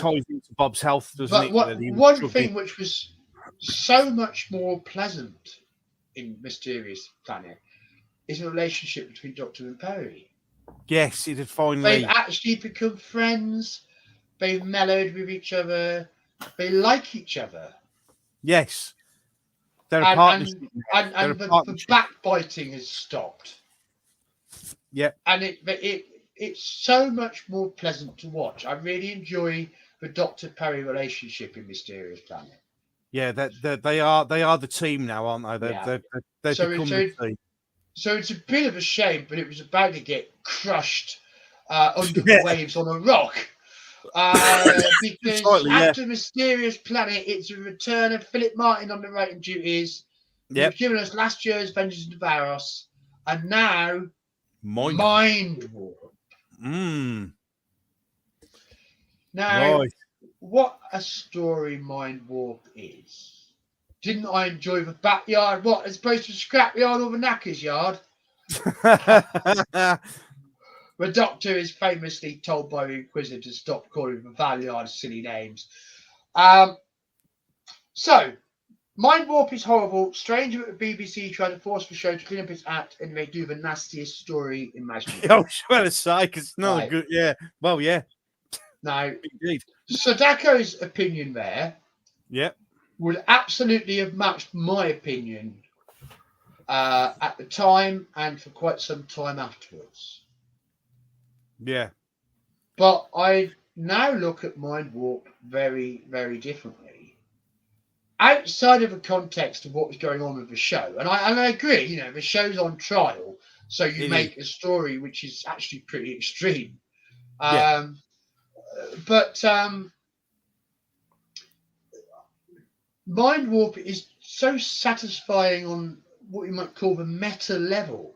ties into Bob's health, doesn't But it? what That he was one struggling. thing which was so much more pleasant in Mysterious Planet is the relationship between Doctor and Perry. Yes, it had They've finally. actually become friends. They've mellowed with each other. They like each other. Yes, they're a And partnership. They're a the partnership. backbiting has stopped. Yep. And it's so much more pleasant to watch. I really enjoy the Doctor Perry relationship in Mysterious Planet. Yeah, that they are the team now, aren't they? Yeah. They've So become the team. So it's a bit of a shame, but it was about to get crushed under the Yeah. waves on a rock. Because Slightly, yeah. after Mysterious Planet, it's a return of Philip Martin on the writing duties. He Yep. was giving us last year's Vengeance of the Varos, and now Mind. Warp. Mm. Now, Right. what a story Mind Warp is. Didn't I enjoy the backyard? What, as opposed to the scrapyard or the knacker's yard? The Doctor is famously told by the Inquisitor to stop calling the Valiard silly names. So, Mind Warp is horrible. Strange that the BBC tried to force the show to clean up its act and they do the nastiest story imaginable. I was trying to say because it's not Right. good. Yeah. Well, yeah. Now, Indeed. Sadako's opinion there Yep. would absolutely have matched my opinion at the time and for quite some time afterwards. Yeah. But I now look at Mind Warp very, very differently. Outside of the context of what was going on with the show, and I agree, you know, the show's on trial, so you It make a story which is actually pretty extreme. Yeah. But Mind Warp is so satisfying on what you might call the meta level,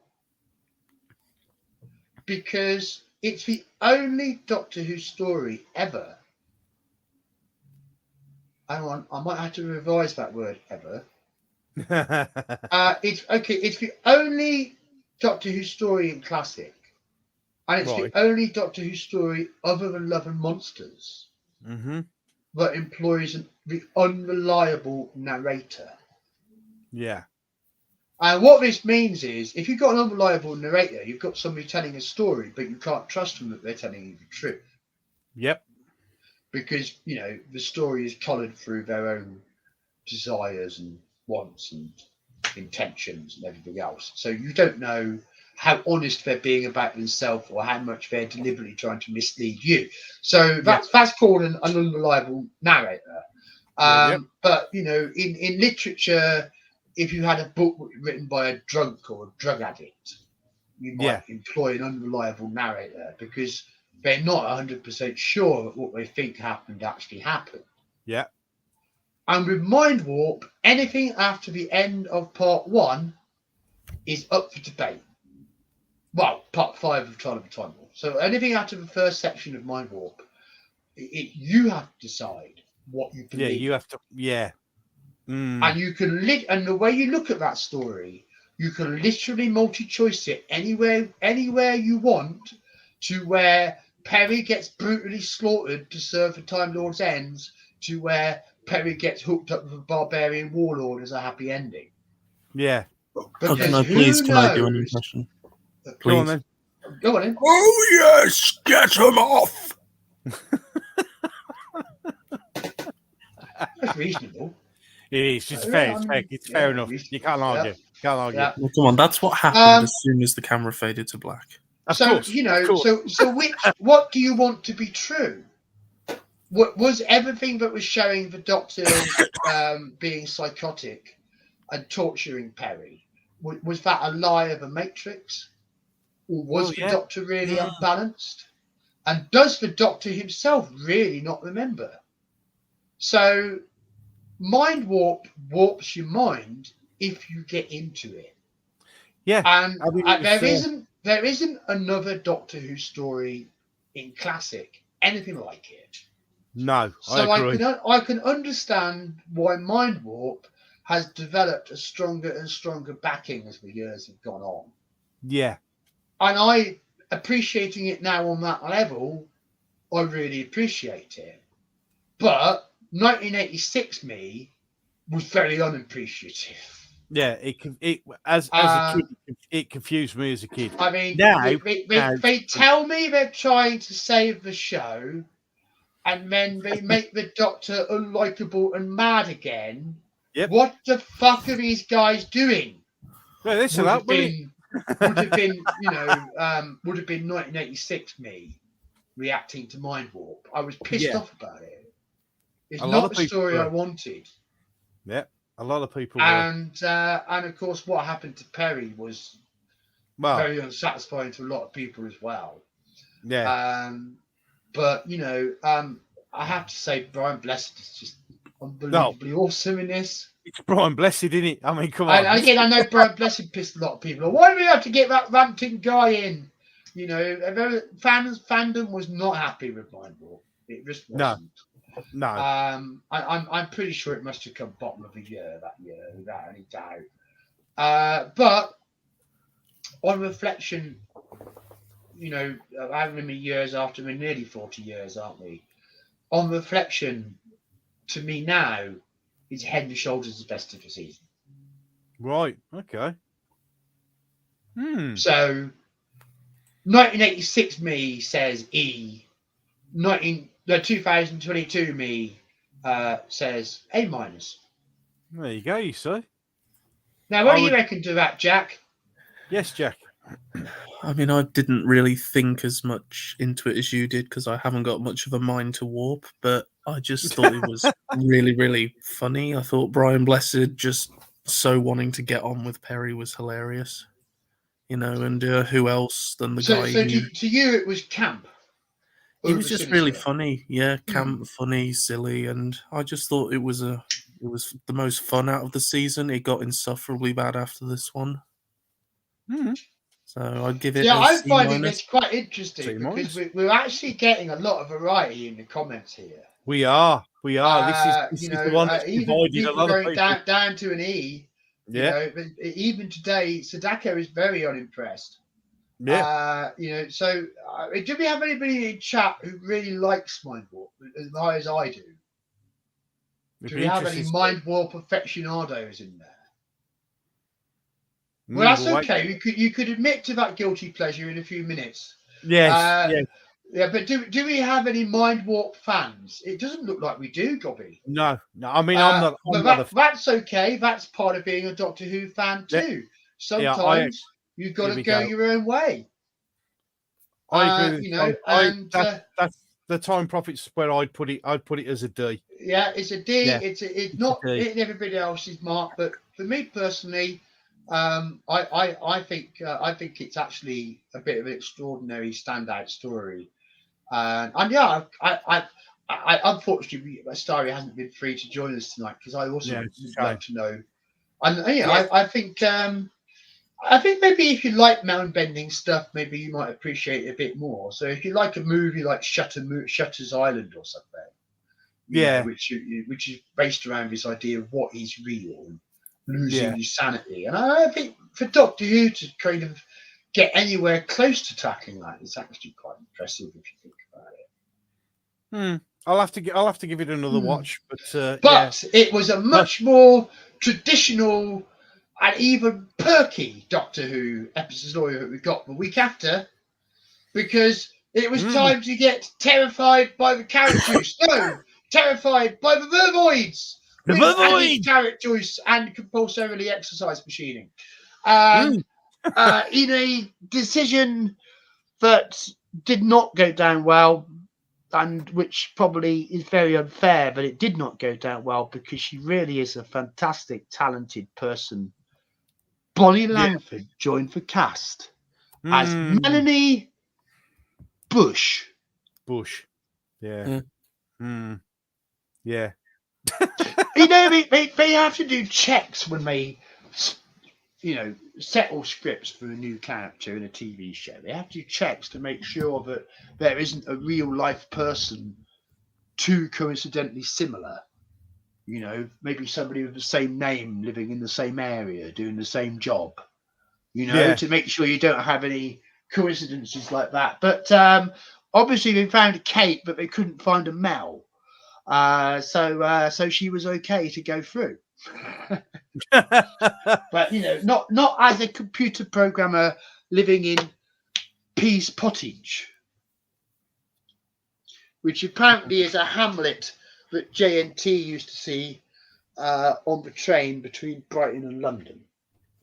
because it's the only Doctor Who story ever. Hang on, I might have to revise that word ever. It's the only Doctor Who story in classic, and it's Right. the only Doctor Who story other than Love and Monsters Mm-hmm. that employs the unreliable narrator. Yeah. And what this means is, if you've got an unreliable narrator, you've got somebody telling a story, but you can't trust them that they're telling you the truth. Yep. Because, you know, the story is coloured through their own desires and wants and intentions and everything else. So you don't know how honest they're being about themselves or how much they're deliberately trying to mislead you. So that's called an unreliable narrator. Yep. But, you know, in literature, if you had a book written by a drunk or a drug addict, you might employ an unreliable narrator because they're not 100% sure that what they think happened actually happened. Yeah. And with Mind Warp, anything after the end of part 1 is up for debate. Well, part 5 of Trial of a Time Warp. So anything out of the first section of Mind Warp, you have to decide what you believe. Yeah, you have to. Yeah. And you can and the way you look at that story, you can literally multi-choice it anywhere you want, to where Perry gets brutally slaughtered to serve the Time Lord's ends, to where Perry gets hooked up with a barbarian warlord as a happy ending. Yeah. Because can I do an impression? Please. Go on then. Go on in. Oh yes, get him off. That's reasonable. It is. It's fair. It's fair enough. You can't argue. Can't argue. Yeah. Well, come on, that's what happened as soon as the camera faded to black. Of course. So what do you want to be true? Was everything that was showing the Doctor being psychotic and torturing Perry, was that a lie of a Matrix? Or was the Doctor really unbalanced? And does the Doctor himself really not remember? So Mind Warp warps your mind if you get into it. Yeah. And there isn't another Doctor Who story in classic anything like it. No, so I agree. I can understand why Mind Warp has developed a stronger and stronger backing as the years have gone on. Yeah. And I, appreciating it now on that level, I really appreciate it. But 1986 me was very unappreciative. Yeah, as a kid, it confused me as a kid. I mean, now they tell me they're trying to save the show, and then they make the Doctor unlikable and mad again. Yep. What the fuck are these guys doing? Well, this would have been, you know, would have been 1986 me reacting to Mind Warp. I was pissed off about it. It's not the story I wanted. Yeah, a lot of people. And of course, what happened to Perry was very unsatisfying to a lot of people as well. Yeah. But you know, I have to say, Brian Blessed is just unbelievably awesome in this. It's Brian Blessed, isn't it? I mean, come on. And again, I know Brian Blessed pissed a lot of people off. Why do we have to get that ranting guy in? You know, fandom was not happy with Mind Warp. It just wasn't. No. I'm pretty sure it must have come bottom of the year that year, without any doubt. But on reflection, you know, how many years after? We're nearly 40 years, aren't we? On reflection, to me now, it's head and shoulders the best of the season. Right. Okay. So, 1986 me says E. 2022 me says A minus. There you go, you say. Now, what do you reckon to that, Jack? Yes, Jack. I mean, I didn't really think as much into it as you did because I haven't got much of a mind to warp, but I just thought it was really, really funny. I thought Brian Blessed just so wanting to get on with Perry was hilarious. You know, and who else than the guy? So to you, it was camp. It was just really funny, camp, funny, silly, and I just thought it was the most fun out of the season. It got insufferably bad after this one, so I'd give it. Yeah, I'm finding this quite interesting because we're actually getting a lot of variety in the comments here. We are. This is the one that's divided a lot of people. Down to an E. Yeah. You know, even today, Sadako is very unimpressed. Yeah. You know, so do we have anybody in chat who really likes Mind Warp as high as I do? Do we have any Mind Warp aficionados in there? Well, that's okay. You could admit to that guilty pleasure in a few minutes. Yes. Yeah, but do we have any Mind Warp fans? It doesn't look like we do, Gobby. No. I mean, I'm not. That's okay. That's part of being a Doctor Who fan too. Sometimes you've got to go your own way. I agree. You know, that's the Time Prophets where I'd put it. I'd put it as a D. Yeah, it's a D. Yeah. It's not hitting everybody else's mark, but for me personally, I think it's actually a bit of an extraordinary standout story. And yeah, I unfortunately, Starry hasn't been free to join us tonight because I also would like to know. And yeah, I think I think maybe if you like mound bending stuff, maybe you might appreciate it a bit more. So if you like a movie like Shutter's Island or something, Yeah. which is based around this idea of what is real and losing Yeah. your sanity. And I think for Doctor Who to kind of get anywhere close to tackling that is actually quite impressive if you think about it. I'll have to give it another watch, but But it was a much more traditional and even perky Doctor Who episode that we got the week after, because it was time to get terrified by the carrot juice. No, terrified by the vervoids. The with vervoid! added carrot juice and compulsorily exercise machining. In a decision that did not go down well, and which probably is very unfair, but it did not go down well because she really is a fantastic, talented person. Bonnie Langford joined the cast as Melanie Bush. Yeah. Yeah. They have to do checks when they, settle scripts for a new character in a TV show. They have to do checks to make sure that there isn't a real life person too coincidentally similar. Maybe somebody with the same name living in the same area doing the same job. To make sure you don't have any coincidences like that. But obviously they found Kate, but they couldn't find a Mel. So she was okay to go through. But not as a computer programmer living in Pease Pottage, which apparently is a hamlet that JNT used to see on the train between Brighton and London.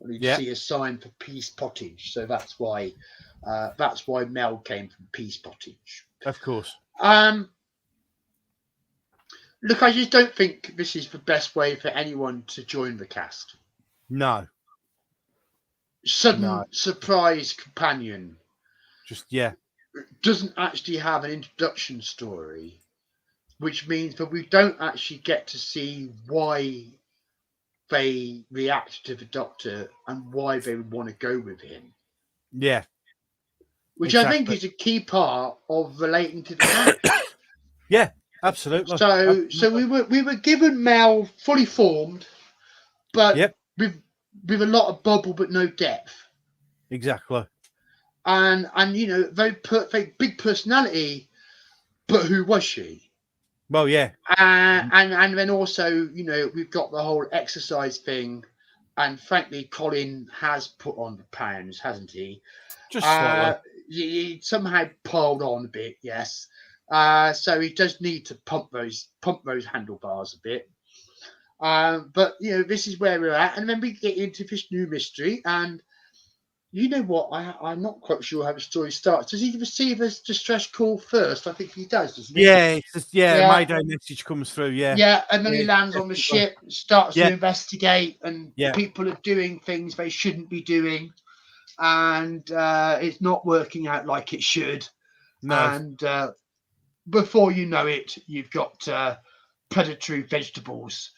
And you'd see a sign for Pease Pottage, so that's why Mel came from Pease Pottage. Of course. Look, I just don't think this is the best way for anyone to join the cast. No. Sudden surprise companion. Doesn't actually have an introduction story, which means that we don't actually get to see why they react to the Doctor and why they would want to go with him. Yeah. Which exactly. I think is a key part of relating to the character. Yeah. Absolutely. So we were given Mel fully formed, but with a lot of bubble but no depth. Exactly. And very big personality, but who was she? Well, yeah. And then also we've got the whole exercise thing, and frankly Colin has put on the pounds, hasn't he? Just slightly. He somehow piled on a bit, yes. So he does need to pump those handlebars a bit. But this is where we're at, and then we get into this new mystery. And you know what? I'm not quite sure how the story starts. Does he receive a distress call first? I think he does, doesn't he? Yeah, Mayday message comes through. Yeah, and then he lands on the ship, starts to investigate, and people are doing things they shouldn't be doing, and it's not working out like it should. No. And before you know it, you've got predatory vegetables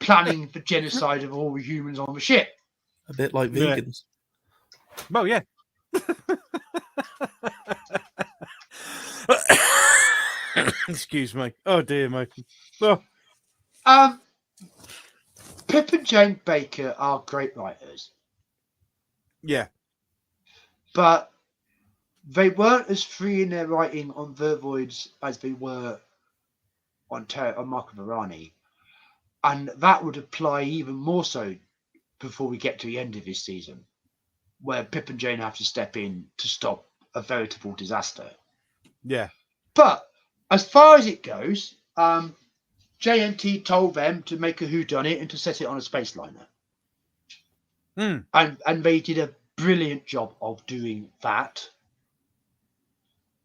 planning the genocide of all the humans on the ship. A bit like vegans. Well, yeah. Excuse me. Oh dear, mate. Oh. Pip and Jane Baker are great writers. Yeah. But they weren't as free in their writing on Vervoids as they were on Mark of Varani. And that would apply even more so before we get to the end of this season, where Pip and Jane have to step in to stop a veritable disaster. Yeah. But as far as it goes, JNT told them to make a whodunit and to set it on a space liner. And they did a brilliant job of doing that.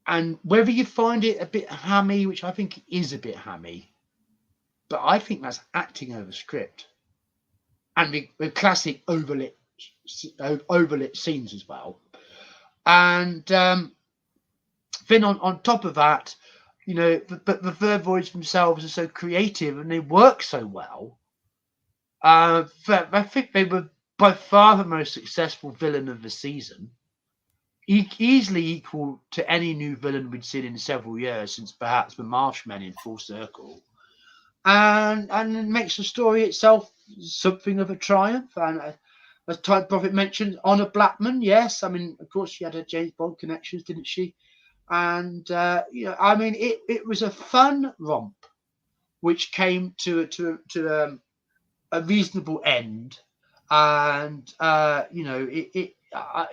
And whether you find it a bit hammy, which I think is a bit hammy, but I think that's acting over script. And the classic overlit scenes as well. And then on top of that, but the Vervoids themselves are so creative and they work so well. I think they were by far the most successful villain of the season. Easily equal to any new villain we'd seen in several years, since perhaps the Marshmen in Full Circle. And it makes the story itself something of a triumph. And as Time Prophet mentioned, Honor Blackman, yes. I mean, of course, she had her James Bond connections, didn't she? And, I mean, it was a fun romp, which came to a reasonable end. And,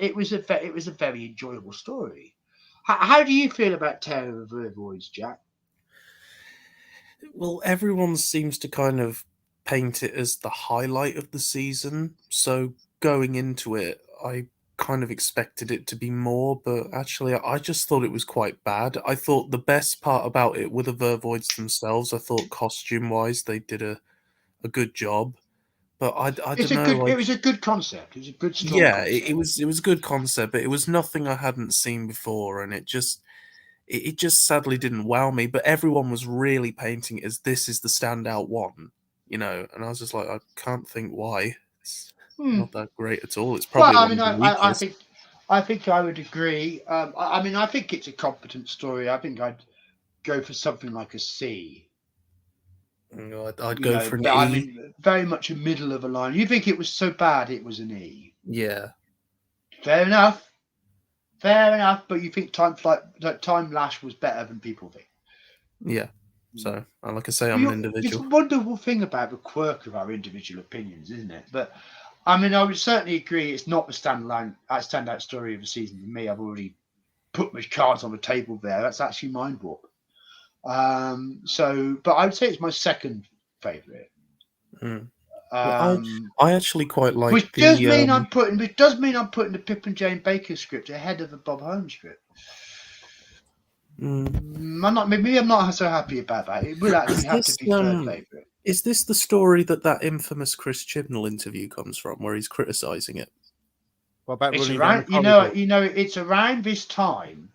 it was a very enjoyable story. How do you feel about Terror of the Vervoids, Jack? Well, everyone seems to kind of paint it as the highlight of the season. So going into it, I kind of expected it to be more, but actually, I just thought it was quite bad. I thought the best part about it were the Vervoids themselves. I thought costume-wise, they did a good job. But I don't know. It was a good concept. It was a good, strong Yeah, concept. it was a good concept, but it was nothing I hadn't seen before, and it just sadly didn't wow me. But everyone was really painting it as this is the standout one, and I was just like, I can't think why. It's not that great at all. It's probably Well, I one mean, of the I weakest. think I would agree. I mean, I think it's a competent story. I think I'd go for something like a C. I'd go for an but E. I mean, very much a middle of a line. You think it was so bad it was an E? Yeah. Fair enough. But you think Time Lash was better than people think? Yeah. So, like I say, I'm an individual. It's a wonderful thing about the quirk of our individual opinions, isn't it? But I mean, I would certainly agree it's not the standout story of the season for me. I've already put my cards on the table there. That's actually Mind Warp. But I would say it's my second favourite. Well, I actually quite like which does mean I'm putting the Pip and Jane Baker script ahead of the Bob Holmes script. Maybe I'm not so happy about that. It will actually have to be third favourite. Is this the story that infamous Chris Chibnall interview comes from, where he's criticising it? What about It's running around, down it's around this time.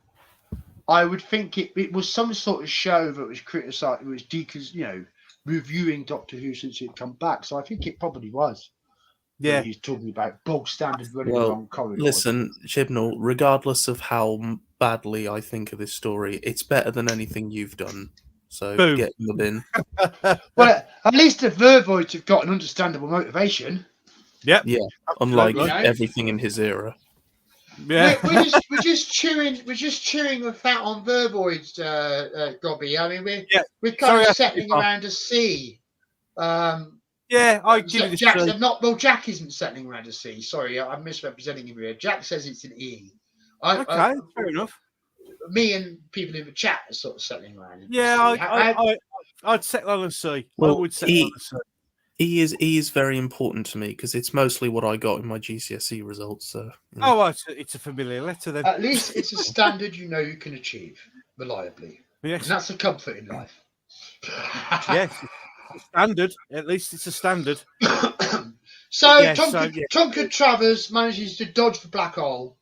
I would think it was some sort of show that was criticised. It was reviewing Doctor Who since he'd come back. So I think it probably was. Yeah, he's talking about bog standard running along corridors. Listen, Chibnall, regardless of how badly I think of this story, it's better than anything you've done. So Boom. Get in the bin. Well, at least the Vervoids have got an understandable motivation. Yep. Yeah, unlike everything in his era. Yeah. We're just chewing the fat on Vervoids, Gobby. I mean, we're kind of settling around a C. Yeah, I give it a Jack's Jack isn't settling around a C. Sorry, I'm misrepresenting him here. Jack says it's an E. Okay, fair enough. Me and people in the chat are sort of settling around. Yeah, I'd settle on a C. Well, I would settle on a C. E is very important to me because it's mostly what I got in my GCSE results. So. Oh, well, it's a familiar letter then. At least it's a standard you can achieve reliably. Yes. And that's a comfort in life. Yes, it's a standard. At least it's a standard. Tonka Travers manages to dodge the black hole.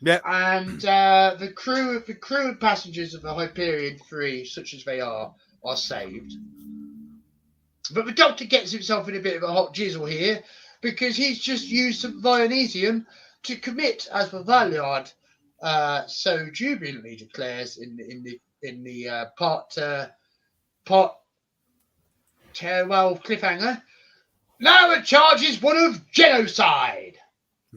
Yeah. And the crew and passengers of the Hyperion 3, such as they are saved. But the Doctor gets himself in a bit of a hot jizzle here because he's just used some Dionysium to commit, as the Valiard so jubilantly declares in the part 12 cliffhanger. Now the charge is one of genocide.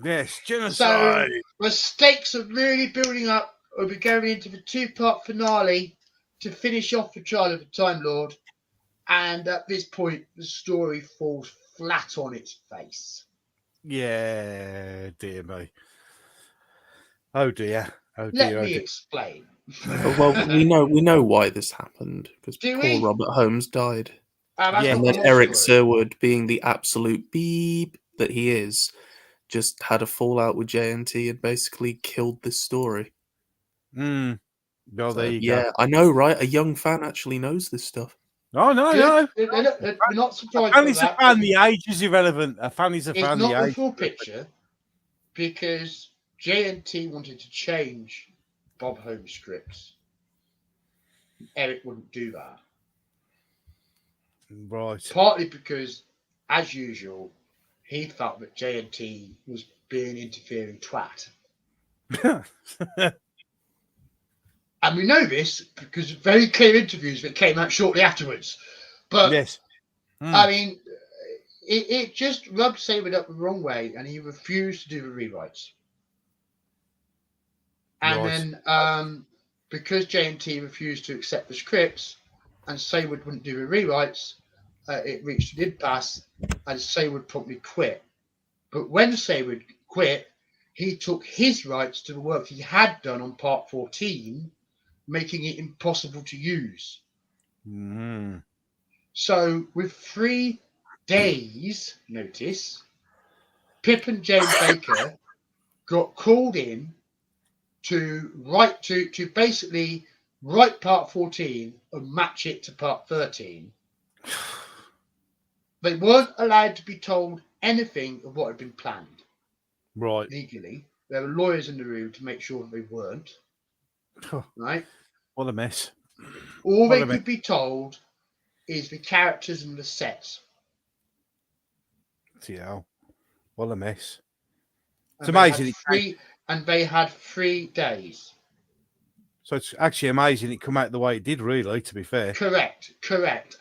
Yes, genocide. So the stakes are really building up. We'll be going into the 2-part finale to finish off the trial of the Time Lord. And at this point, the story falls flat on its face. Yeah, dear me. Oh dear. Let me explain. Well, we know why this happened because poor Robert Holmes died. And then Eric Sherwood, being the absolute beep that he is, just had a fallout with JNT and basically killed this story. Well, there you go. I know, right? A young fan actually knows this stuff. Oh, no. We're not surprised. A fan is a fan. The age is irrelevant. A fan is a fan. It's not the full picture because JNT wanted to change Bob Holmes' scripts. Eric wouldn't do that. Right. Partly because, as usual, he felt that JNT was being interfering twat. And we know this because very clear interviews that came out shortly afterwards. But, yes. I mean, it just rubbed Saywood up the wrong way, and he refused to do the rewrites. And then, because JNT refused to accept the scripts, and Saywood wouldn't do the rewrites, it reached an impasse, and Saywood promptly quit. But when Saywood quit, he took his rights to the work he had done on Part 14, making it impossible to use. Mm. So, with 3 days' notice, Pip and Jane Baker got called in to basically write Part 14 and match it to Part 13. They weren't allowed to be told anything of what had been planned. Right. Legally. There were lawyers in the room to make sure that they weren't. Right? What a mess. All they could be told is the characters and the sets. Yeah. What a mess. It's And amazing. They had 3 days. So it's actually amazing it come out the way it did, really, to be fair. Correct.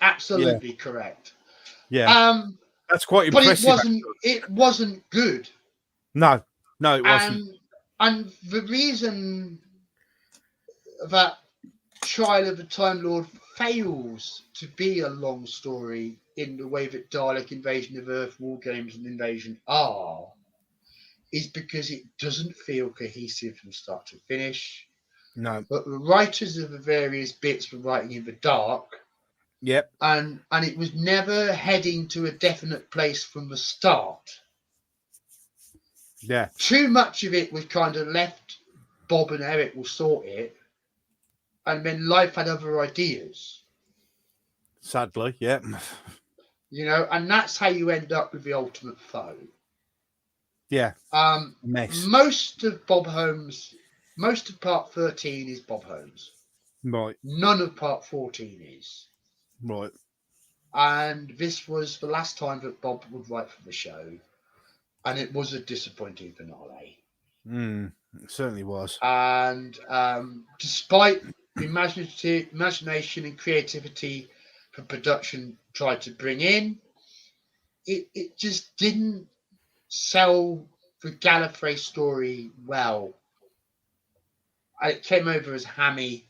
Absolutely correct. Yeah. That's quite impressive. But it wasn't good. No, it wasn't. And the reason that Trial of the Time Lord fails to be a long story in the way that Dalek, Invasion of Earth, War Games, and Invasion are is because it doesn't feel cohesive from start to finish. No. But the writers of the various bits were writing in the dark. Yep. And it was never heading to a definite place from the start. Yeah. Too much of it was kind of left, Bob and Eric will sort it. And then life had other ideas. Sadly, yeah. And that's how you end up with the ultimate foe. Yeah. Mess. Most of Part 13 is Bob Holmes. Right. None of Part 14 is. Right. And this was the last time that Bob would write for the show. And it was a disappointing finale. It certainly was. And despite the imagination and creativity the production tried to bring in, it just didn't sell the Gallifrey story well. And it came over as hammy.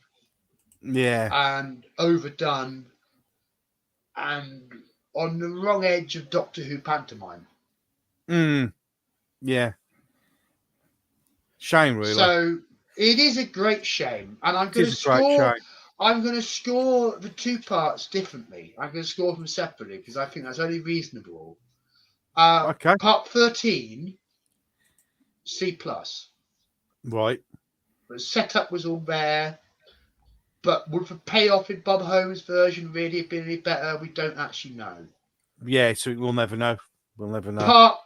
Yeah. And overdone. And on the wrong edge of Doctor Who pantomime. Yeah. Shame, really. So it is a great shame, and I'm going to score the 2 parts differently. I'm going to score them separately because I think that's only reasonable. Okay. Part 13, C+. Right. The setup was all there, but would the payoff in Bob Holmes' version really have been any better? We don't actually know. Yeah, so we'll never know. We'll never know.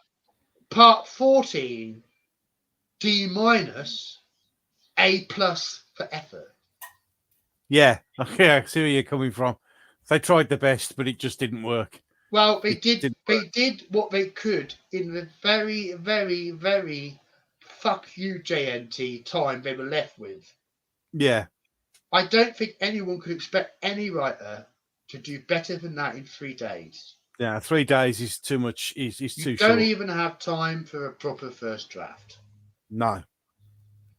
Part 14, D-, A+ for effort. Yeah, okay, I see where you're coming from. They tried their best, but it just didn't work. Well, they did what they could in the very, very, very fuck you JNT time they were left with. Yeah. I don't think anyone could expect any writer to do better than that in 3 days. Yeah, 3 days is too much. Is too short. You don't even have time for a proper first draft. No.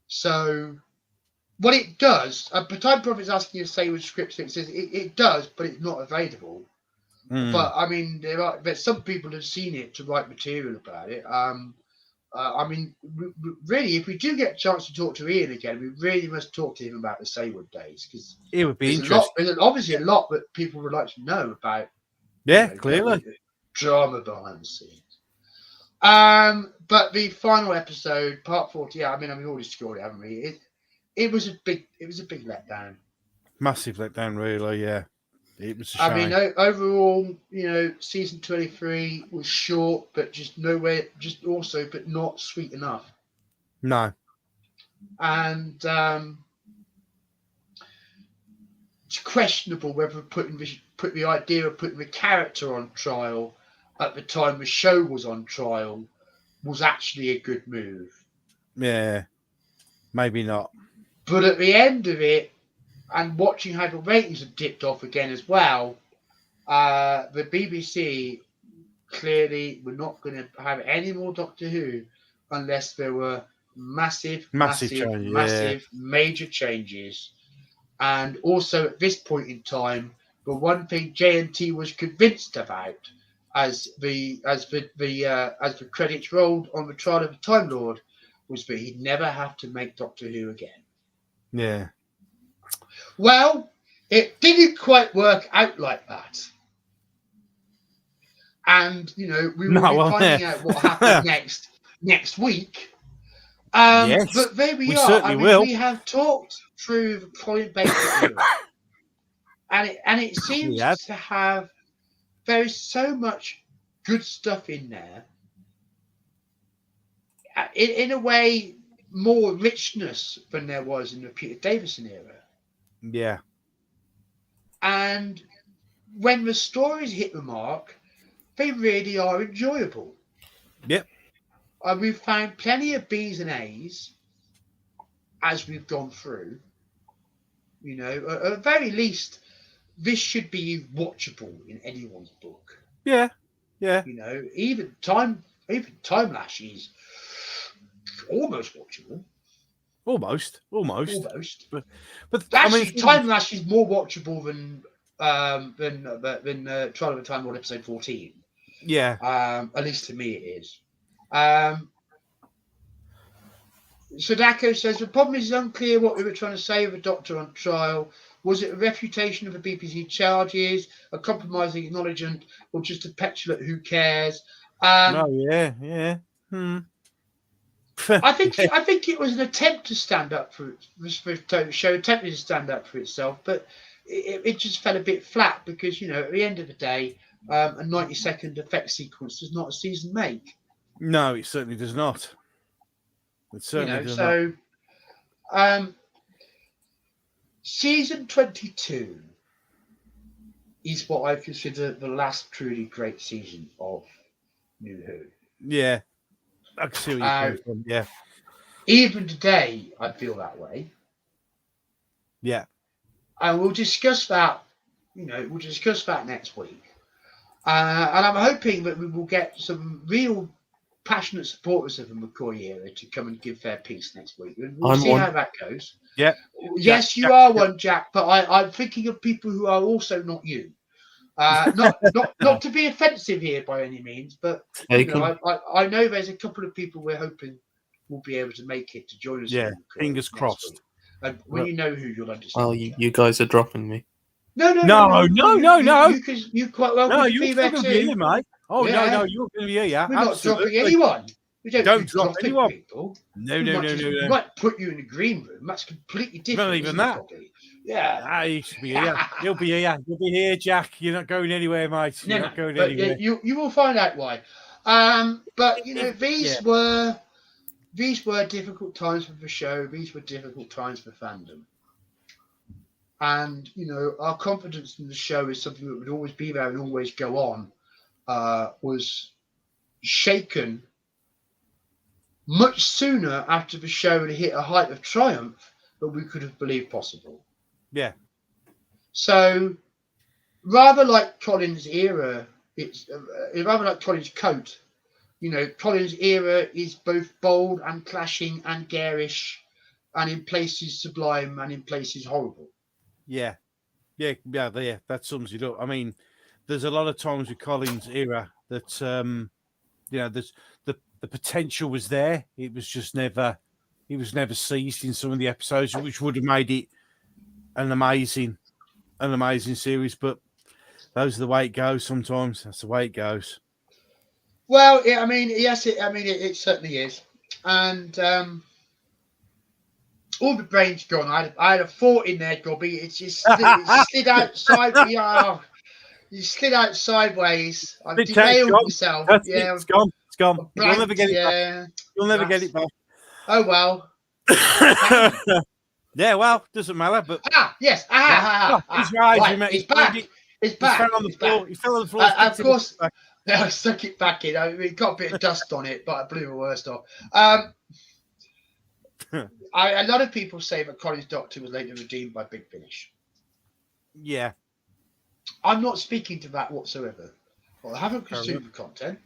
So, what it does, Time Prophet's asking you to say with scripts, it says it does, but it's not available. But I mean, there's some people have seen it to write material about it. I mean, really, if we do get a chance to talk to Ian again, we really must talk to him about the Saywood days because it would be interesting. There's obviously a lot that people would like to know about. Yeah, clearly. The drama behind the scenes. But the final episode, Part 40, yeah, I mean, we've already scored it, haven't we? It was a big letdown. Massive letdown, really. Yeah, it was a shame. I mean, overall, season 23 was short, but but not sweet enough. No. And it's questionable whether put the idea of putting the character on trial at the time the show was on trial was actually a good move. Yeah, maybe not. But at the end of it, and watching how the ratings have dipped off again as well, the BBC clearly were not going to have any more Doctor Who unless there were massive change, major changes. And also at this point in time, the one thing JNT was convinced about, as the credits rolled on the Trial of the Time Lord, was that he'd never have to make Doctor Who again. Yeah. Well, it didn't quite work out like that. And, we will be finding out what happens next week. Yes, but there we are. certainly will. We have talked through the Colin Baker era. And it seems to have, there is so much good stuff in there. In a way, more richness than there was in the Peter Davison era. Yeah. And when the stories hit the mark, they really are enjoyable. Yep. We've found plenty of B's and A's as we've gone through. At the very least, this should be watchable in anyone's book. Yeah. Yeah. Even Time Lash is almost watchable. Almost. But actually, Time Lash is more watchable than Trial of a Time Lord episode 14. Yeah. At least to me it is. Sadako says the problem is unclear what we were trying to say with the Doctor on trial. Was it a refutation of the BBC charges, a compromising acknowledgement, or just a petulant who cares? I think it was an attempt to stand up for the show, attempted to stand up for itself, but it just fell a bit flat because at the end of the day, a 90-second effect sequence does not a season make. No, it certainly does not. It certainly does not. Season 22 is what I consider the last truly great season of New Who. Yeah, I can see what you're coming from. Yeah, even today, I feel that way. Yeah, and we'll discuss that. We'll discuss that next week. And I'm hoping that we will get some real passionate supporters of the McCoy era to come and give their piece next week. We'll see how that goes. Yeah. Yes, you are one, Jack, but I'm thinking of people who are also not you. Not to be offensive here by any means, but I know there's a couple of people we're hoping will be able to make it to join us. Yeah, fingers crossed. Week. And when you know who, you'll understand. Well, you guys are dropping me. No. You quite welcome to be there too. Here, mate. Oh, yeah. No, you're going to be here, yeah. We're not dropping anyone. We don't drop anyone. People. No. We might put you in the green room. That's completely different. Not even that. Yeah. He should be here. He'll be here. You'll be here, Jack. You're not going anywhere, mate. You're not going anywhere. You will find out why. But these were difficult times for the show. These were difficult times for fandom. And our confidence in the show is something that would always be there and always go on. Was shaken much sooner after the show had hit a height of triumph than we could have believed possible. Yeah. So, rather like Colin's era, it's rather like Colin's coat. Colin's era is both bold and clashing and garish, and in places sublime and in places horrible. Yeah. That sums it up. I mean, there's a lot of times with Colin's era that there's the potential was there. It was just never seized in some of the episodes, which would have made it an amazing series. But those are the way it goes sometimes. That's the way it goes. Well, it certainly is. And all the brain's gone. I had a thought in there, Gobby. It slid outside. You slid out sideways. I've derailed myself. It's gone. It's gone. You'll never get it back. You'll never get it back. Oh, well. Yeah, well, doesn't matter. But yes. He's right. It's back. It's back. He fell on the floor. He fell on the floor. I stuck it back in. I mean, it got a bit of dust on it, but I blew the worst off. A lot of people say that Colin's Doctor was later redeemed by Big Finish. Yeah. I'm not speaking to that whatsoever. Well, I haven't consumed the content.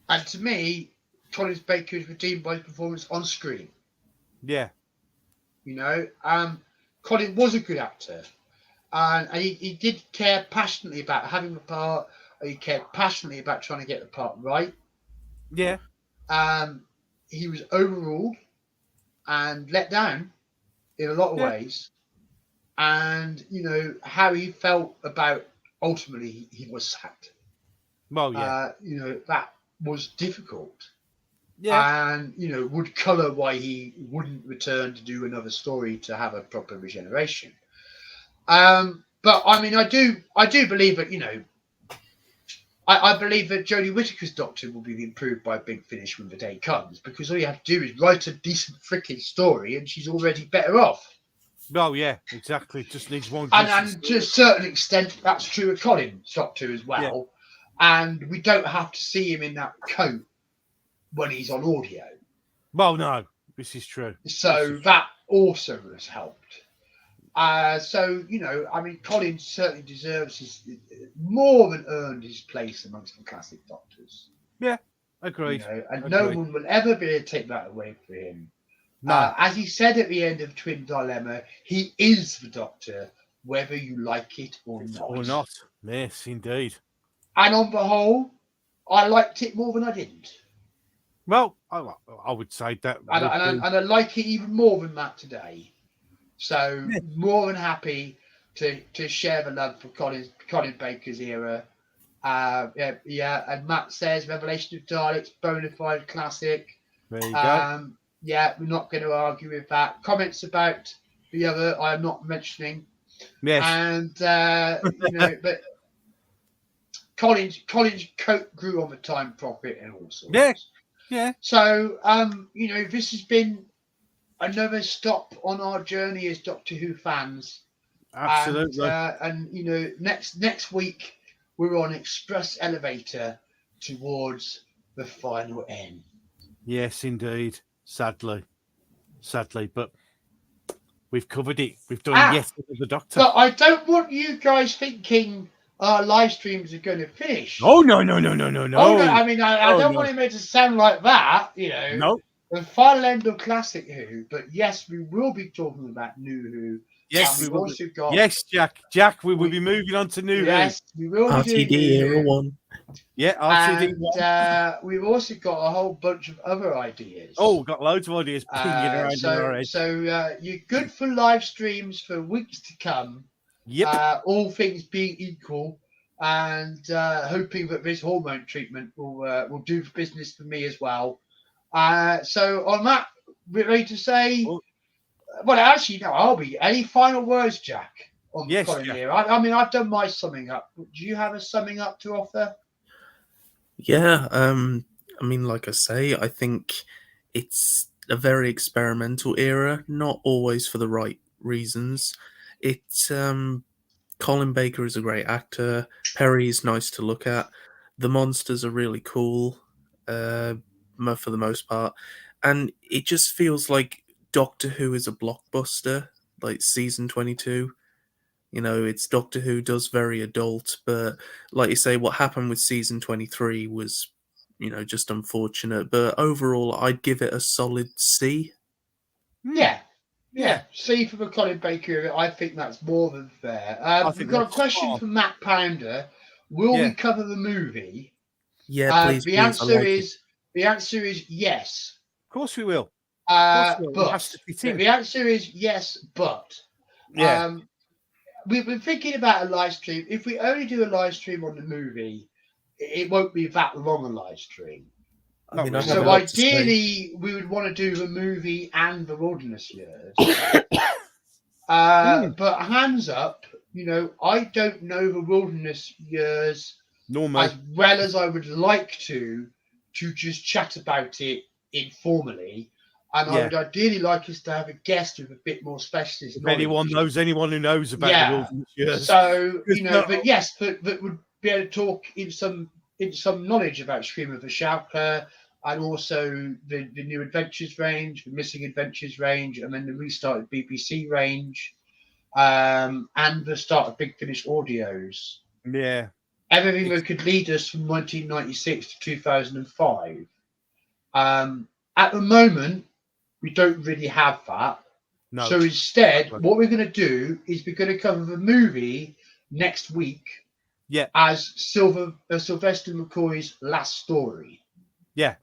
And to me, Colin Baker is redeemed by his performance on screen. Yeah. You know, Colin was a good actor. And he did care passionately about having the part. He cared passionately about trying to get the part right. Yeah. He was overruled and let down in a lot of ways. And, you know, how he felt about ultimately he was sacked. Well, yeah. You know, that was difficult. Yeah. And, you know, would colour why he wouldn't return to do another story to have a proper regeneration. But I mean, I do believe that, you know, I believe that Jodie Whittaker's Doctor will be improved by Big Finish when the day comes, because all you have to do is write a decent freaking story and she's already better off. Oh, yeah, exactly. Just needs one. And to a certain extent, that's true of Colin's Doctor as well. Yeah. And we don't have to see him in that coat when he's on audio. Well, no, this is true. So that also has helped. So, you know, I mean, Colin certainly deserves more than earned his place amongst the classic Doctors. Yeah, agreed. You know, and no one will ever be able to take that away from him. No. As he said at the end of Twin Dilemma, he is the Doctor, whether you like it or not. Or not. Yes, indeed. And on the whole, I liked it more than I didn't. Well, I would say that. And I like it even more than that today. So more than happy to share the love for Colin Baker's era. And Matt says Revelation of Daleks, bona fide classic. There you go. Yeah, we're not going to argue with that. Comments about the other, I am not mentioning. Yes. And you know, but Colin's coat grew on the Time Prophet and all sorts. Yeah. Yeah. So you know, this has been another stop on our journey as Doctor Who fans. Absolutely. And you know, next week we're on express elevator towards the final end. Yes, indeed. Sadly, but we've covered it. We've done yet another Doctor. But I don't want you guys thinking our live streams are going to finish. Oh no! Oh, no, I mean, I don't want it made to sound like that, you know. No. The final end of Classic Who, but yes, we will be talking about New Who. Yes, we will. Yes, Jack. We will be moving on to New Who. Yes, we will. RTD Era 1. Yeah, RTD 1. And we've also got a whole bunch of other ideas. Oh, we've got loads of ideas pinging around in our head. So you're good for live streams for weeks to come. Yep. All things being equal, and hoping that this hormone treatment will do business for me as well. So on that, we're ready to say. Well, actually, no. I'll be. Any final words, Jack? On Colin here. I mean, I've done my summing up. Do you have a summing up to offer? Yeah. I mean, like I say, I think it's a very experimental era, not always for the right reasons. It's Colin Baker is a great actor. Perry's nice to look at. The monsters are really cool, for the most part, and it just feels like Doctor Who is a blockbuster, like season 22. You know, it's Doctor Who does very adult, but like you say, what happened with season 23 was, you know, just unfortunate. But overall, I'd give it a solid C. Yeah. C for the Colin Baker. I think that's more than fair. We've got a question from Matt Pounder. Will we cover the movie? Yeah, please. The answer is yes. Of course we will. But the answer is yes, but we've been thinking about a live stream. If we only do a live stream on the movie, it won't be that long a live stream. I mean, so ideally, we would want to do the movie and the Wilderness Years. But hands up, you know, I don't know the Wilderness Years as well as I would like to just chat about it informally. And I would ideally like us to have a guest with a bit more specialist knowledge. Anyone who knows about the Wilderness Years. So, you know, but would be able to talk in some some knowledge about Scream of the Schalke, and also the New Adventures range, the Missing Adventures range, and then the restarted BBC range, and the start of Big Finish Audios. Yeah. Everything that could lead us from 1996 to 2005. At the moment, we don't really have that. No. So instead, what we're going to do is we're going to cover the movie next week. Yeah. As Sylvester McCoy's last story. Yeah.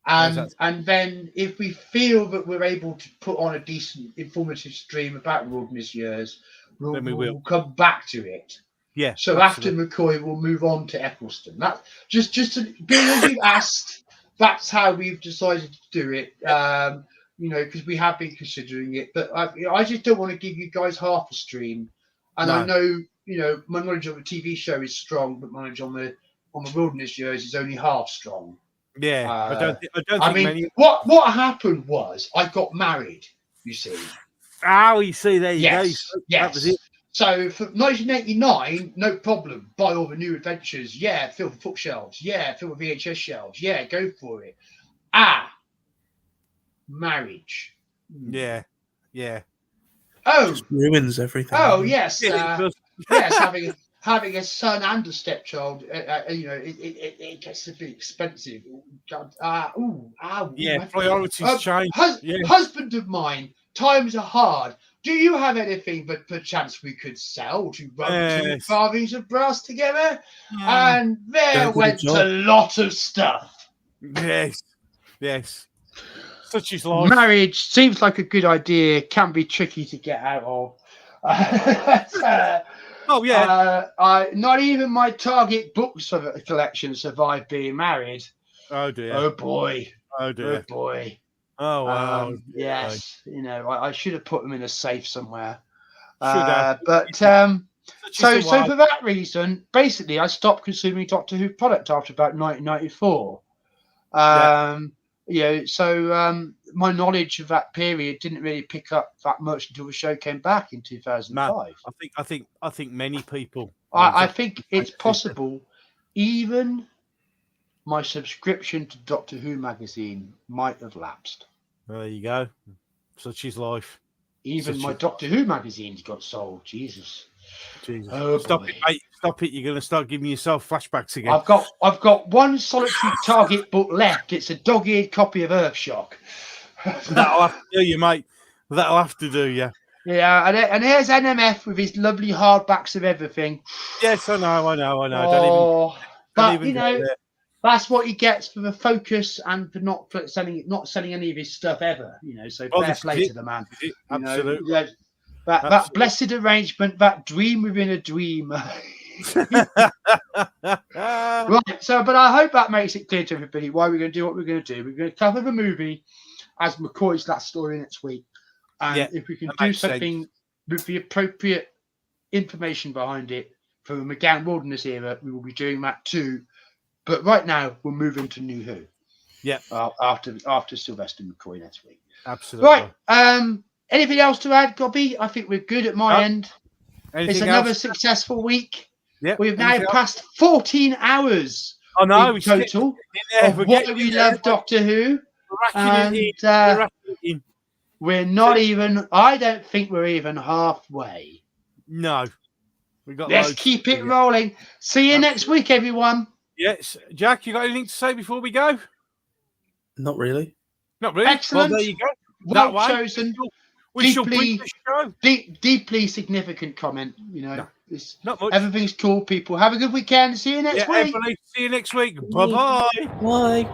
And then if we feel that we're able to put on a decent informative stream about Wilderness Years, we'll come back to it. Yeah. So absolutely. after McCoy, we'll move on to Eccleston. That just to, because you've asked, that's how we've decided to do it. Because we have been considering it, but I just don't want to give you guys half a stream. And I know, my knowledge of a TV show is strong, but my knowledge on the Wilderness Years is only half strong. Yeah, I don't I think mean, many. What happened was I got married. You see. Oh, you see, there you go. Yes. That was it. So for 1989, no problem. Buy all the New Adventures. Yeah, fill the bookshelves. Yeah, fill the VHS shelves. Yeah, go for it. Marriage. Yeah. Oh, Just ruins everything. Oh yes. Yeah, Yes, having a son and a stepchild, it gets a bit expensive. Priorities change. Husband of mine, times are hard. Do you have anything but perchance we could sell to rub two carvings of brass together? And there went a lot of stuff. Yes. Such is life. Marriage seems like a good idea, can be tricky to get out of. Not even my Target books collection survived being married. Oh dear. Oh boy. Oh dear. Oh boy. Oh wow. Yes. I should have put them in a safe somewhere. Should have. So for that reason, basically, I stopped consuming Doctor Who product after about 1994. My knowledge of that period didn't really pick up that much until the show came back in 2005. I think many people. I think it's possible. Even my subscription to Doctor Who magazine might have lapsed. There you go. Such is life. Even my Doctor Who magazine's got sold. Jesus. Oh, stop it, mate. Stop it. You're going to start giving yourself flashbacks again. I've got one solitary Target book left. It's a dog-eared copy of Earthshock. That'll have to do you, mate. That'll have to do you. Yeah, and here's NMF with his lovely hardbacks of everything. Yes, I know. Oh, that's what he gets for the focus and for not selling any of his stuff ever. So fair play to the man. Absolutely. That blessed arrangement, that dream within a dream. Right. So, but I hope that makes it clear to everybody why we're going to do what we're going to do. We're going to cover the movie as McCoy's last story next week, and if we can do something with the appropriate information behind it for the McGann Wilderness era, we will be doing that too. But right now, we'll move into New Who. Yeah. After Sylvester McCoy next week. Absolutely. Right. Anything else to add, Gobby? I think we're good at my end. It's another successful week. Yep. We've now passed 14 hours in total of Why We Love Doctor Who. We're not even, I don't think we're even halfway. No. Let's keep it rolling. See you next week, everyone. Yes. Jack, you got anything to say before we go? Not really. Excellent. Well, there you go. Well chosen. Deeply significant comment. Not much. Everything's cool, people. Have a good weekend. See you next week. Everybody, see you next week. Bye-bye. Bye.